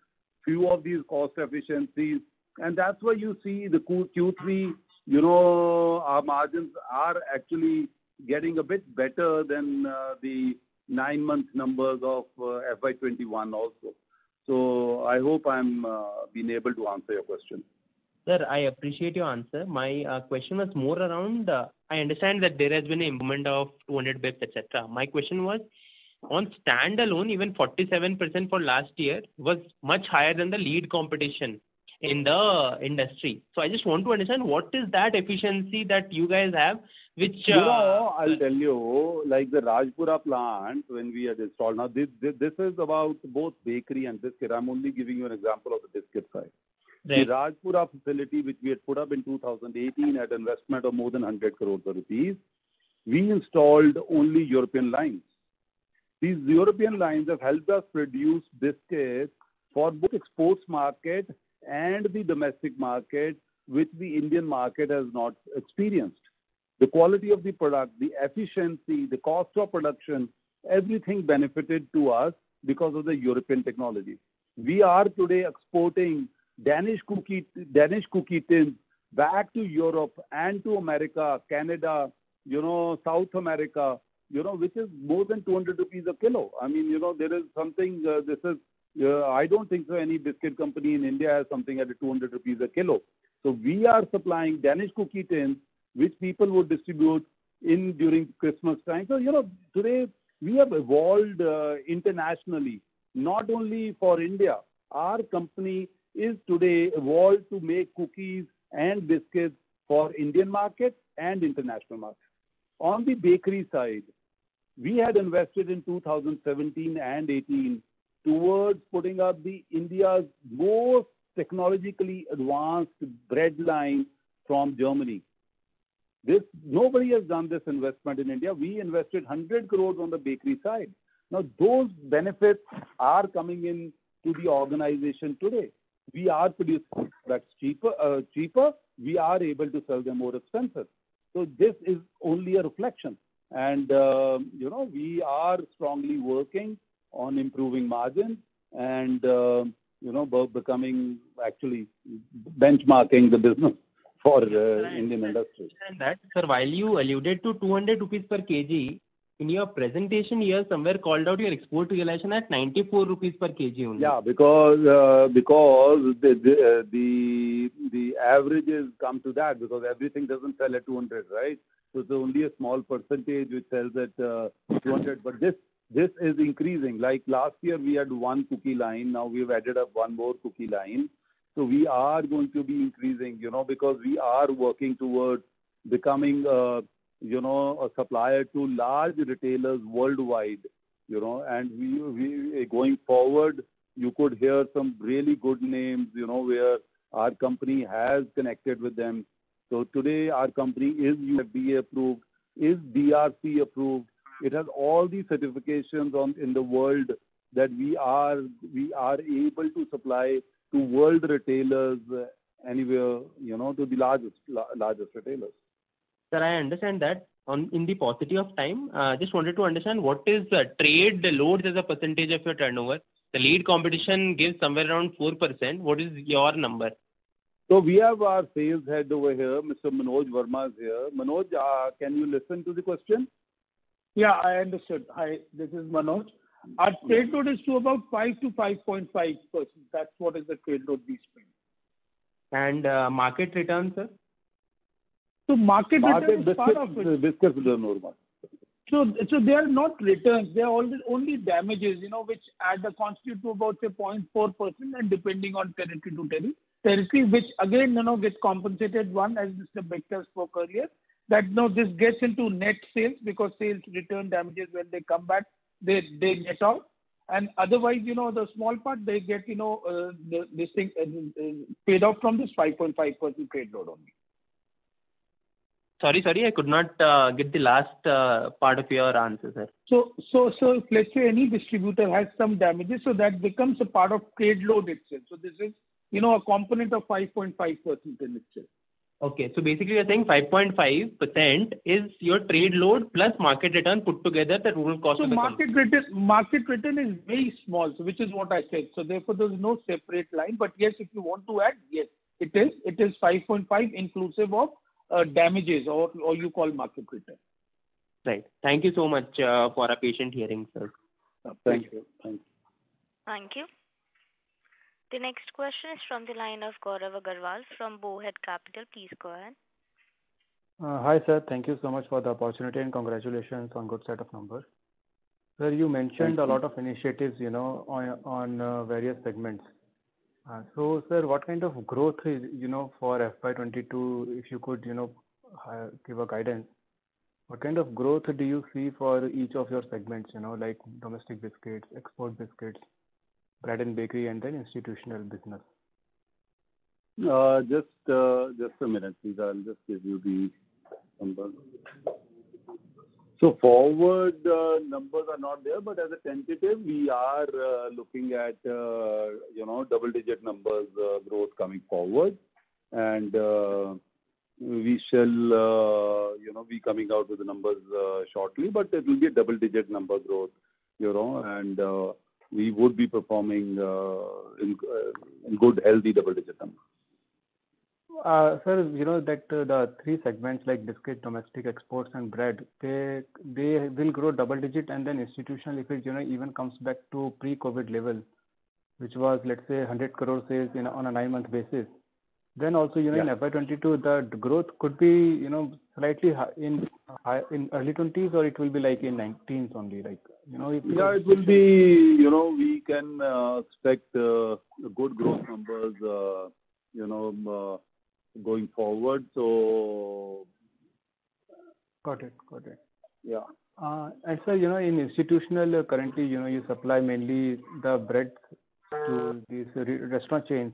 few of these cost efficiencies. And that's why you see the Q3, our margins are actually getting a bit better than the 9-month numbers of FY21 also. So I hope I'm been able to answer your question. Sir, I appreciate your answer. My question was more around, I understand that there has been an improvement of 200 bps, etc. My question was, on standalone, even 47% for last year was much higher than the lead competition in the industry. So I just want to understand what is that efficiency that you guys have, which... I'll tell you, like the Rajpura plant, when we had installed, now this is about both bakery and biscuit. I'm only giving you an example of the biscuit side. Right. The Rajpura facility, which we had put up in 2018 at an investment of more than 100 crores of rupees, we installed only European lines. These European lines have helped us produce biscuits for both exports market and the domestic market, which the Indian market has not experienced. The quality of the product, the efficiency, the cost of production, everything benefited to us because of the European technology. We are today exporting Danish cookie tins back to Europe and to America, Canada, South America, which is more than 200 rupees a kilo. There is something, this is I don't think so any biscuit company in India has something at 200 rupees a kilo. So we are supplying Danish cookie tins, which people would distribute in during Christmas time. So, today we have evolved internationally, not only for India. Our company is today evolved to make cookies and biscuits for Indian market and international market. On the bakery side, we had invested in 2017 and 18 towards putting up the India's most technologically advanced bread line from Germany. Nobody has done this investment in India. We invested 100 crores on the bakery side. Now those benefits are coming in to the organization today. We are producing products cheaper. We are able to sell them more expensive. So this is only a reflection. And, we are strongly working on improving margins and, becoming actually benchmarking the business for Indian industry. And that, sir, while you alluded to 200 rupees per kg, in your presentation here somewhere called out your export realization at 94 rupees per kg only. Yeah, because the averages come to that because everything doesn't sell at 200, right? So it's only a small percentage which sells at 200. But this is increasing. Like last year we had one cookie line. Now we've added up one more cookie line. So we are going to be increasing, because we are working towards becoming a supplier to large retailers worldwide, and we going forward, you could hear some really good names, where our company has connected with them. So today our company is UFDA approved, is DRC approved. It has all the certifications in the world that we are able to supply to world retailers anywhere, to the largest retailers. Sir, I understand that. In the paucity of time, just wanted to understand what is trade loads as a percentage of your turnover. The lead competition gives somewhere around 4%. What is your number? So we have our sales head over here, Mr. Manoj Verma is here. Manoj, can you listen to the question? Yeah, I understood. Hi, this is Manoj. Our trade load is to about 5 to 5.5%. That's what is the trade load we spend. And market return, sir? So market return is part of it. Biscuits don't know. So they are not returns. They are only damages, which constitute to about say 0.4%, and depending on territory to territory, which again, gets compensated. One, as Mr. Bector spoke earlier, that this gets into net sales because sales return damages when they come back, they net out. And otherwise, the small part they get, this thing paid off from this 5.5% trade load only. Sorry, I could not get the last part of your answer, sir. So if let's say any distributor has some damages, so that becomes a part of trade load itself. So this is, a component of 5.5% in itself. Okay, so basically you're saying 5.5% is your trade load plus market return put together, the total cost of the company. Market return is very small, so which is what I said. So therefore there's no separate line. But yes, if you want to add, yes, it is 5.5 inclusive of damages or you call market return. Right. Thank you so much for a patient hearing, sir. Thank you. Thank you. The next question is from the line of Gaurav Agarwal from Bowhead Capital. Please go ahead. Hi, sir. Thank you so much for the opportunity and congratulations on good set of numbers. Sir, you mentioned a lot of initiatives, on various segments. So, sir, what kind of growth is, for FY22, if you could, give a guidance, what kind of growth do you see for each of your segments, like domestic biscuits, export biscuits, bread and bakery, and then institutional business? Just a minute, please. I'll just give you the numbers. So forward numbers are not there, but as a tentative, we are looking at double-digit numbers growth coming forward, and we shall be coming out with the numbers shortly. But it will be a double-digit number growth, and we would be performing in good, healthy double-digit numbers. Sir, that the three segments like biscuit, domestic, exports, and bread, they will grow double-digit, and then institutional, if it even comes back to pre-COVID level, which was, let's say, 100 crore sales on a 9-month basis, then also, in FY22, the growth could be, slightly in early 20s, or it will be like in 19s only, like, it will be, we can expect good growth numbers, going forward. So, Got it. yeah. And sir, in institutional, currently, you supply mainly the bread to these restaurant chains,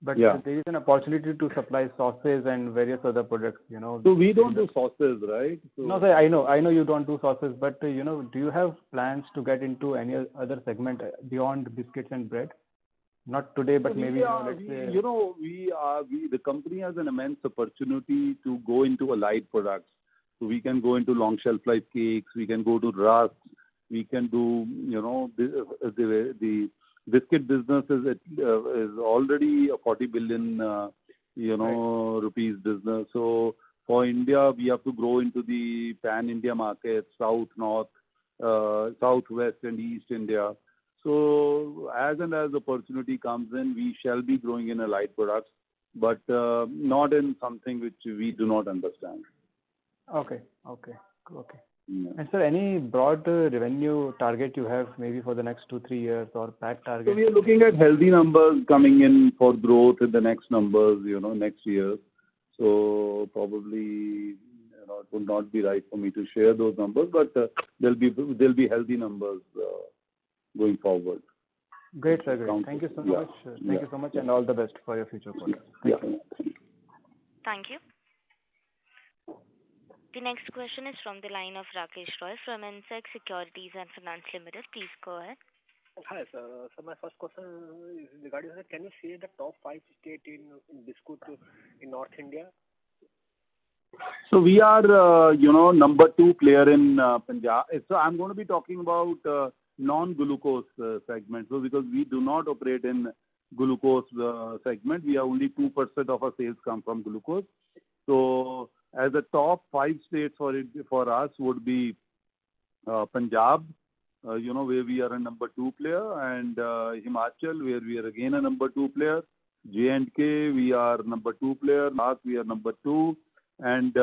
but there is an opportunity to supply sauces and various other products, So we don't do sauces, right? So, No, sir, I know you don't do sauces, but, do you have plans to get into any other segment beyond biscuits and bread? Not today, but maybe, let's say... the company has an immense opportunity to go into allied products. So we can go into long shelf life cakes, we can go to rusks, we can do, the biscuit business is already a 40 billion, rupees business. So for India, we have to grow into the pan-India market, south, north, south, west, and east India. So as opportunity comes in, we shall be growing in allied products, but not in something which we do not understand. Okay. Yeah. And sir, any broad revenue target you have maybe for the next 2-3 years, or PAT target? So we are looking at healthy numbers coming in for growth in the next numbers, next year. So probably, it would not be right for me to share those numbers, but there'll be healthy numbers going forward. Great, sir. Great. Thank you so much. Thank you so much, and all the best for your future projects. Thank you. The next question is from the line of Rakesh Roy from NSEC Securities and Finance Limited. Please go ahead. Hi, sir. So my first question is regarding, sir, can you say the top 5 states in biscuit in North India? So we are, number 2 player in Punjab. So I'm going to be talking about non-glucose segment. So because we do not operate in glucose segment, we are only 2% of our sales come from glucose. So as the top 5 states for us would be Punjab, where we are a number 2 player, and Himachal, where we are again a number 2 player. J&K, we are number 2 player. North, we are number 2, and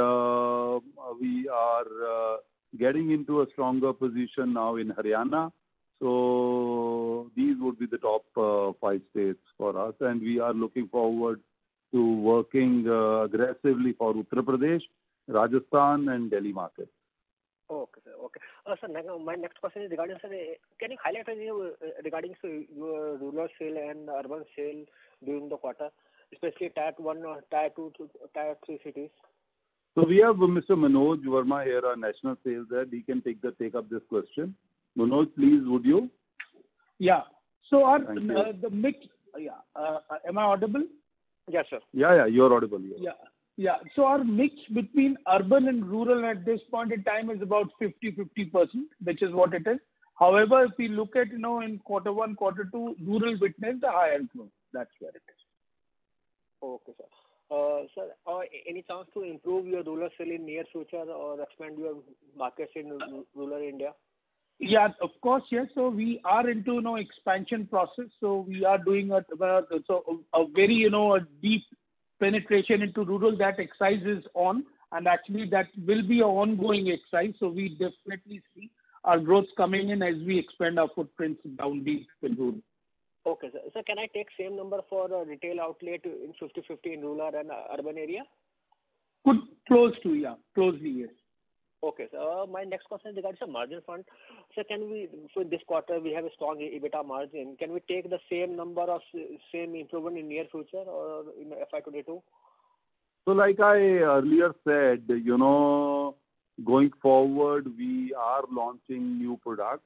we are getting into a stronger position now in Haryana. So these would be the top 5 states for us, and we are looking forward to working aggressively for Uttar Pradesh, Rajasthan, and Delhi market. Okay, sir. Okay. Sir, my next question is regarding, sir, can you highlight regarding your rural sale and urban sale during the quarter, especially Tier 1 or Tier 2 to Tier 3 cities? So we have Mr. Manoj Verma here, our national sales head. He can take up this question. Manoj, please, would you? Yeah. So the mix. Am I audible? Yes, sir. Yeah, you're audible. Yeah. So our mix between urban and rural at this point in time is about 50%, which is what it is. However, if we look at, in Q1, Q2, rural witnessed a higher growth. That's where it is. Okay, sir. Sir, any chance to improve your rural sale in near future or expand your markets in rural India? Yeah, of course, yes. So we are into expansion process. So we are doing a very a deep penetration into rural. That exercise is on, and actually that will be an ongoing exercise. So we definitely see our growth coming in as we expand our footprints down deep in rural. Okay, sir. So can I take same number for retail outlet in 50-50 in rural and urban area? Closely, yes. Okay, so my next question is regarding the margin front. So for this quarter, we have a strong EBITDA margin. Can we take the same number of same improvement in near future or in FY22? So like I earlier said, going forward, we are launching new products.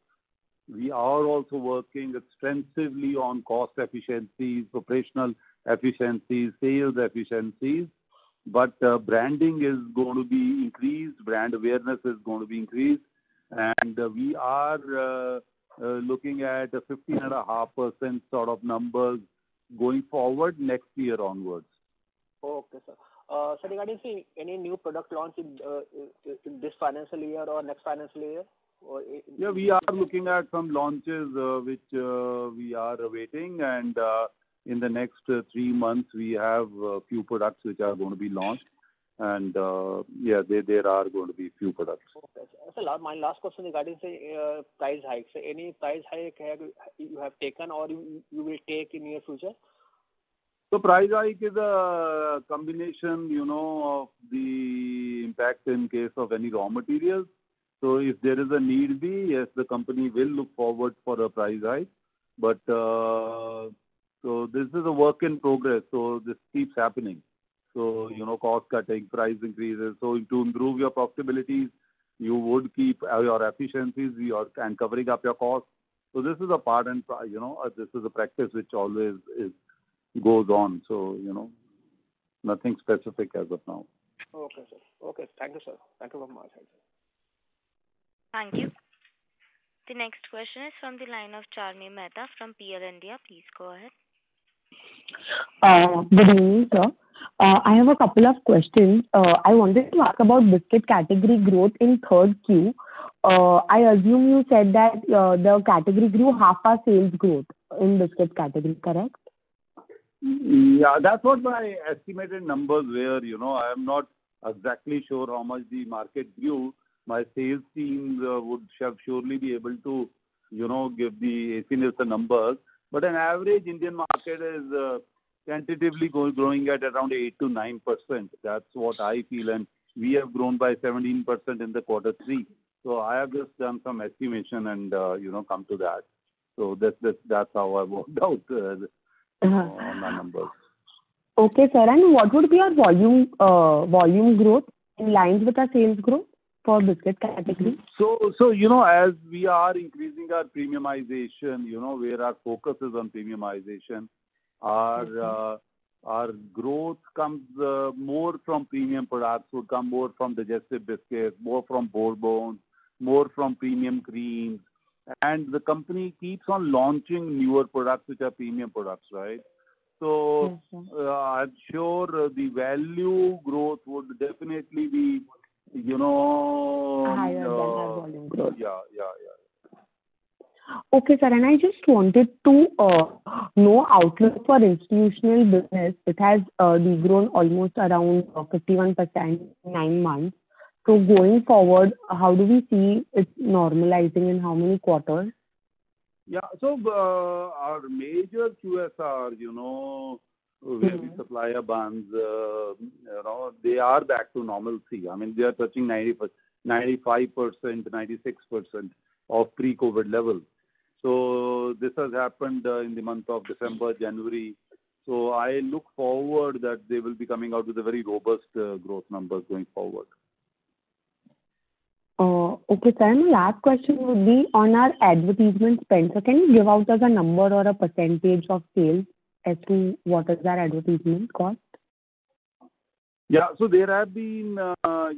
We are also working extensively on cost efficiencies, operational efficiencies, sales efficiencies. But branding is going to be increased, brand awareness is going to be increased, and we are looking at a 15.5% sort of numbers going forward next year onwards. Okay, sir. So regarding any new product launch in this financial year or next financial year? Yeah, we are looking at some launches which we are awaiting, and in the next 3 months we have a few products which are going to be launched, and yeah, there are going to be few products. Okay. So my last question regarding price hikes. So any price hike you have taken or you will take in near future? So price hike is a combination, of the impact in case of any raw materials. So if there is a need be, yes, the company will look forward for a price hike. But so this is a work in progress. So this keeps happening. So, cost cutting, price increases. So to improve your profitability, you would keep your efficiencies and covering up your costs. So this is a part and, this is a practice which always goes on. So, nothing specific as of now. Okay, sir. Okay. Thank you, sir. Thank you very much. Thank you. The next question is from the line of Charmi Mehta from PL India. Please go ahead. Good evening, sir. I have a couple of questions. I wanted to ask about biscuit category growth in third Q. I assume you said that the category grew half our sales growth in biscuit category, correct? Yeah, that's what my estimated numbers were. I am not exactly sure how much the market grew. My sales team would surely be able to, give the AC Nielsen numbers. But an average Indian market is tentatively growing at around 8 to 9%. That's what I feel, and we have grown by 17% in the quarter 3. So I have just done some estimation and come to that. So that's how I worked out on my numbers. Okay, sir. And what would be our volume growth in lines with our sales growth for biscuit category? So as we are increasing our premiumization, where our focus is on premiumization, our growth comes more from premium products, would come more from digestive biscuits, more from bourbon, more from premium creams. And the company keeps on launching newer products which are premium products, right? So I'm sure the value growth would definitely be, higher than our volume growth. Yeah. Okay, sir. And I just wanted to know outlook for institutional business. It has degrown almost around 51% in 9 months. So going forward, how do we see it normalizing in how many quarters? Yeah, so our major QSR, where we supply our buns, they are back to normalcy. I mean, they are touching 95%, 96% of pre-COVID levels. So this has happened in the month of December, January. So I look forward that they will be coming out with a very robust growth numbers going forward. Okay, sir. And the last question would be on our advertisement spend. So can you give out us a number or a percentage of sales as to what is our advertisement cost? Yeah, so there have been, a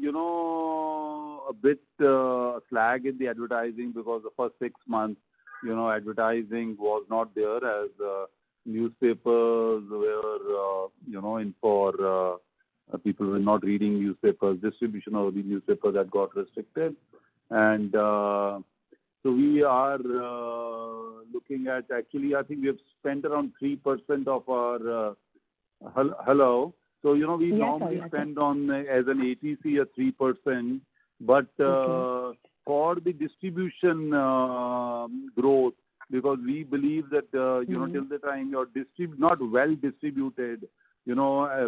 bit slag in the advertising because the first 6 months, advertising was not there as newspapers were, in for people were not reading newspapers. Distribution of the newspapers that got restricted. And so we are looking at, actually, I think we have spent around 3% of our, hello? So, we normally spend on, as an ATC, a 3%, but for the distribution growth, because we believe that, till the time you're not well distributed,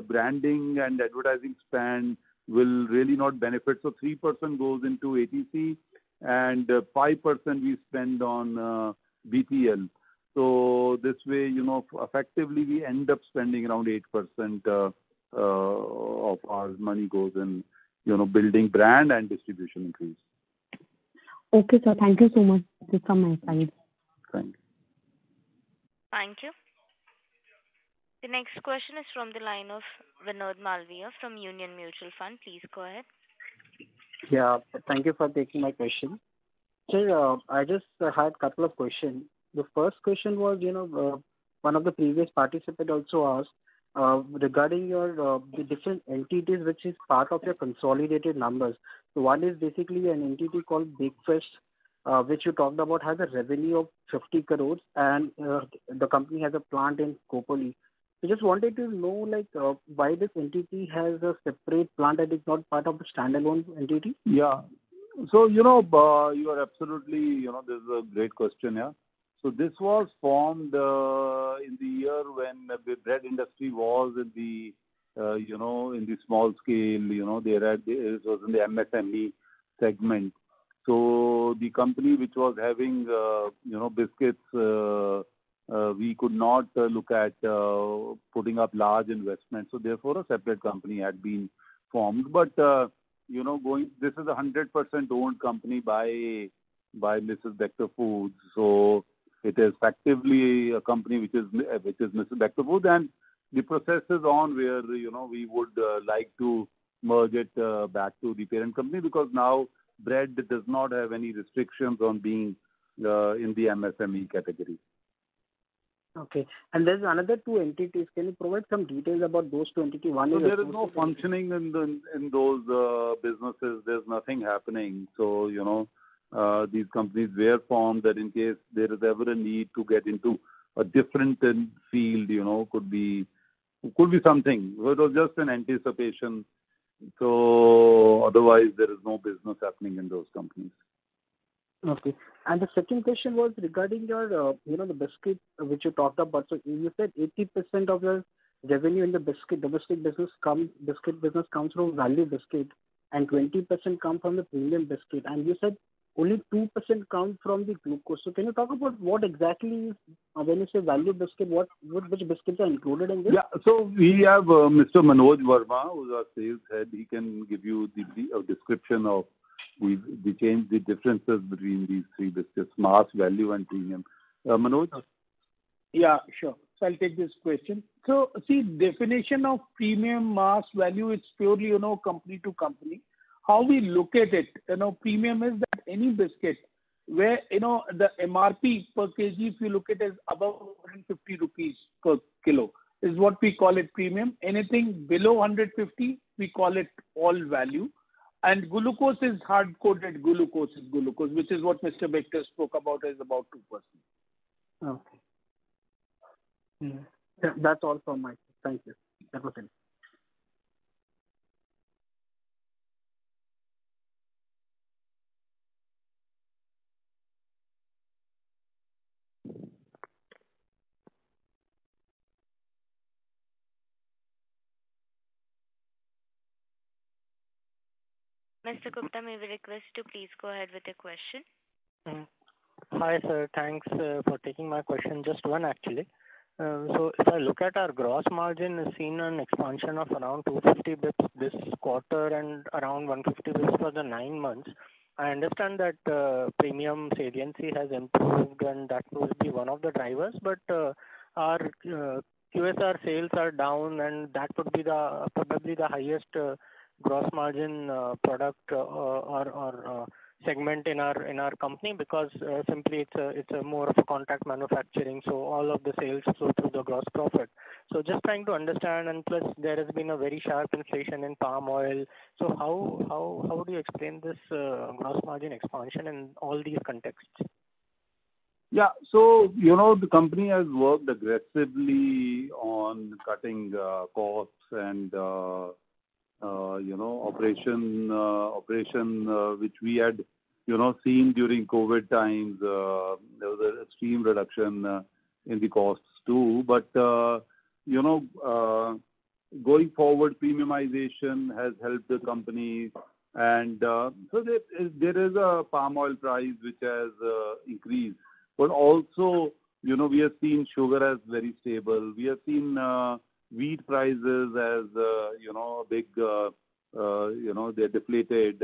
branding and advertising spend will really not benefit. So 3% goes into ATC and 5% we spend on BTL. So this way, effectively we end up spending around 8% of our money goes in, building brand and distribution increase. Okay, sir. Thank you so much. This is from my side. Thank you. Thank you. The next question is from the line of Vinod Malviya from Union Mutual Fund. Please go ahead. Yeah, thank you for taking my question. Sir, I just had a couple of questions. The first question was, one of the previous participants also asked regarding your the different entities which is part of your consolidated numbers. So one is basically an entity called Bakefest, which you talked about, has a revenue of 50 crores, and the company has a plant in Khopoli. I just wanted to know, why this entity has a separate plant that is not part of the standalone entity? Yeah. So, you are absolutely, this is a great question, yeah. So this was formed in the year when the bread industry was in the, in the small scale, it was in the MSME segment. So the company which was having, biscuits, we could not look at putting up large investments. So therefore, a separate company had been formed. But, this is a 100% owned company by Mrs. Bector Foods. So it is effectively a company which is Mrs. Bector Foods, and the process is on where, we would like to merge it back to the parent company, because now bread does not have any restrictions on being in the MSME category. Okay. And there's another two entities. Can you provide some details about those two entities? One So is there is no functioning in those businesses. There's nothing happening. So, these companies were formed that in case there is ever a need to get into a different field, could be something. It was just an anticipation. So otherwise, there is no business happening in those companies. Okay. And the second question was regarding your, the biscuit which you talked about. So you said 80% of your revenue in the domestic business comes from value biscuit, and 20% come from the premium biscuit. And you said only 2% come from the glucose. So can you talk about what exactly, when you say value biscuit, which biscuits are included in this? Yeah. So we have Mr. Manoj Verma, who's our sales head. He can give you the description of the differences between these three biscuits: mass, value, and premium. Manoj? Yeah, sure. So I'll take this question. So see, definition of premium, mass, value, it's purely, company to company. How we look at it, premium is that any biscuit where, the MRP per kg, if you look at it, is above 150 rupees per kilo, is what we call it premium. Anything below 150, we call it all value. And glucose is hard-coded glucose, which is what Mr. Bector spoke about, is about 2%. Okay. Yeah, that's all from my side. Thank you. That was it. Mr. Gupta, may we request to please go ahead with your question? Hi, sir. Thanks for taking my question. Just one, actually. So if I look at our gross margin, it's seen an expansion of around 250 bps this quarter and around 150 bps for the 9 months. I understand that premium saliency has improved, and that will be one of the drivers, but our QSR sales are down, and that would be probably the highest gross margin product or segment in our company, because simply it's a more of a contract manufacturing, so all of the sales flow through the gross profit. So just trying to understand, and plus there has been a very sharp inflation in palm oil. So how do you explain this gross margin expansion in all these contexts? Yeah. So, the company has worked aggressively on cutting costs and operation which we had, seen during COVID times. There was an extreme reduction in the costs too. But, going forward, premiumization has helped the company. And so there is a palm oil price which has increased. But also, we have seen sugar as very stable. We have seen wheat prices as, big, they're deflated.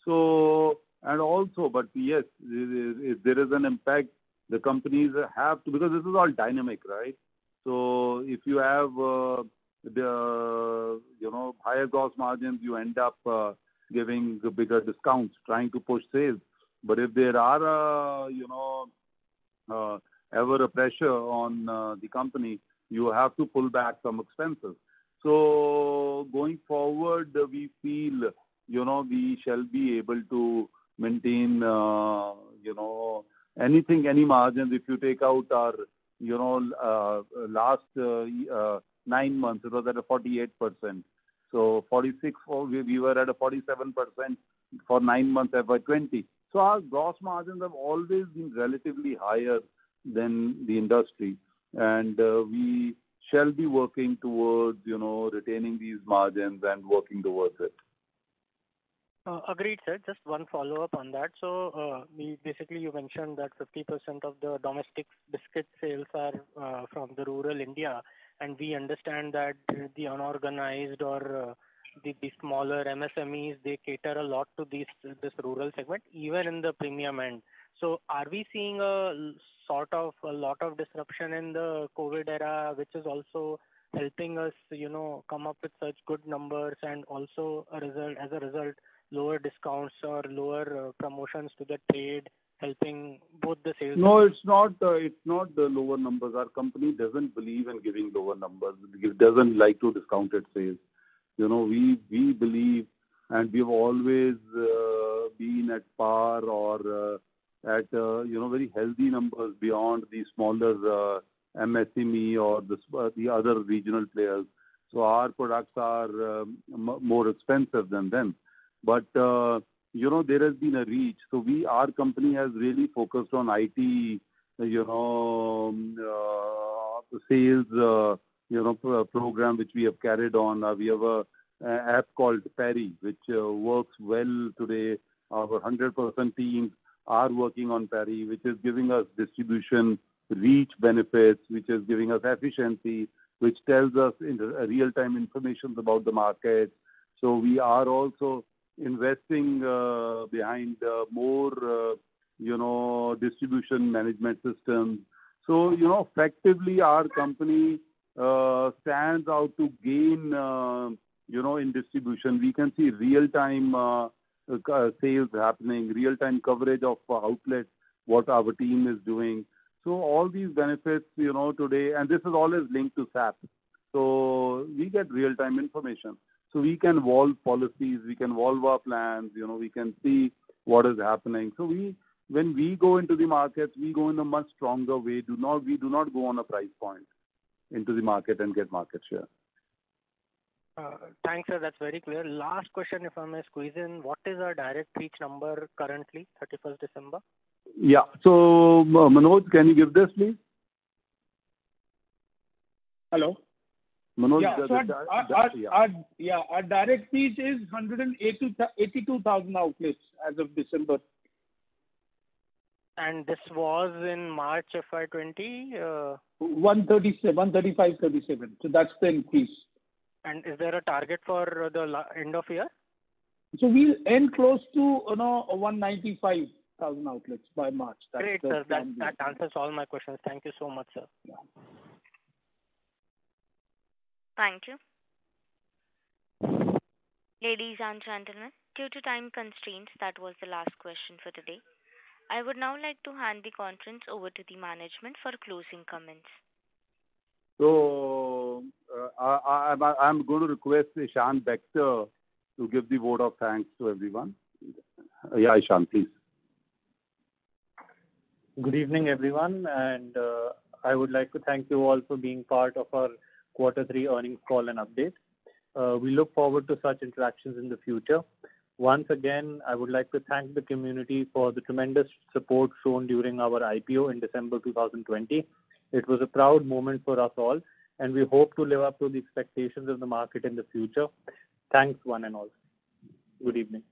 So, and also, but yes, if there is an impact, the companies have to, because this is all dynamic, right? So if you have the, higher gross margins, you end up giving the bigger discounts, trying to push sales. But if there are, ever a pressure on the company, you have to pull back some expenses. So going forward, we feel, we shall be able to maintain, any margins, if you take out our, last 9 months, it was at a 48%. So 46, we were at a 47% for 9 months FY20. So our gross margins have always been relatively higher than the industry, and we shall be working towards, retaining these margins and working towards it. Agreed, sir. Just one follow-up on that. So, basically, you mentioned that 50% of the domestic biscuit sales are from the rural India, and we understand that the unorganized or the smaller MSMEs, they cater a lot to this rural segment, even in the premium end. So, are we seeing a lot of disruption in the COVID era, which is also helping us, come up with such good numbers, and also as a result, lower discounts or lower promotions to the trade, helping both the sales? No, it's not the lower numbers. Our company doesn't believe in giving lower numbers. It doesn't like to discount its sales. We believe, and we've always been at par or at very healthy numbers beyond the smaller MSME or the other regional players. So our products are more expensive than them. But, there has been a reach. So our company has really focused on IT, sales, program which we have carried on. We have a app called Parry, which works well today. Our 100% teams are working on Parry, which is giving us distribution reach benefits, which is giving us efficiency, which tells us real-time information about the market. So we are also investing behind more, distribution management systems. So, effectively our company stands out to gain, in distribution. We can see real-time sales happening, real-time coverage of outlets, what our team is doing. So all these benefits, today, and this is always linked to SAP. So we get real-time information. So we can evolve policies, we can evolve our plans, we can see what is happening. So when we go into the markets, we go in a much stronger way. We do not go on a price point into the market and get market share. Thanks, sir. That's very clear. Last question, if I may squeeze in. What is our direct reach number currently, 31st December? Yeah. So, Manoj, can you give this, please? Hello? Manoj, our direct reach is 182,000 outlets as of December. And this was in March FY20? 135, 37. So that's the increase. And is there a target for the end of year? So we'll end close to 195,000 outlets by March. Great, sir. That answers all my questions. Thank you so much, sir. Yeah. Thank you. Ladies and gentlemen, due to time constraints, that was the last question for today. I would now like to hand the conference over to the management for closing comments. So, I'm going to request Ishan Bector to give the vote of thanks to everyone. Yeah, Ishan, please. Good evening, everyone, and I would like to thank you all for being part of our Q3 earnings call and update. We look forward to such interactions in the future. Once again, I would like to thank the community for the tremendous support shown during our IPO in December 2020. It was a proud moment for us all, and we hope to live up to the expectations of the market in the future. Thanks, one and all. Good evening.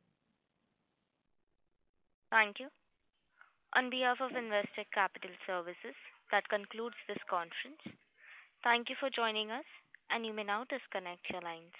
Thank you. On behalf of Investec Capital Services, that concludes this conference. Thank you for joining us, and you may now disconnect your lines.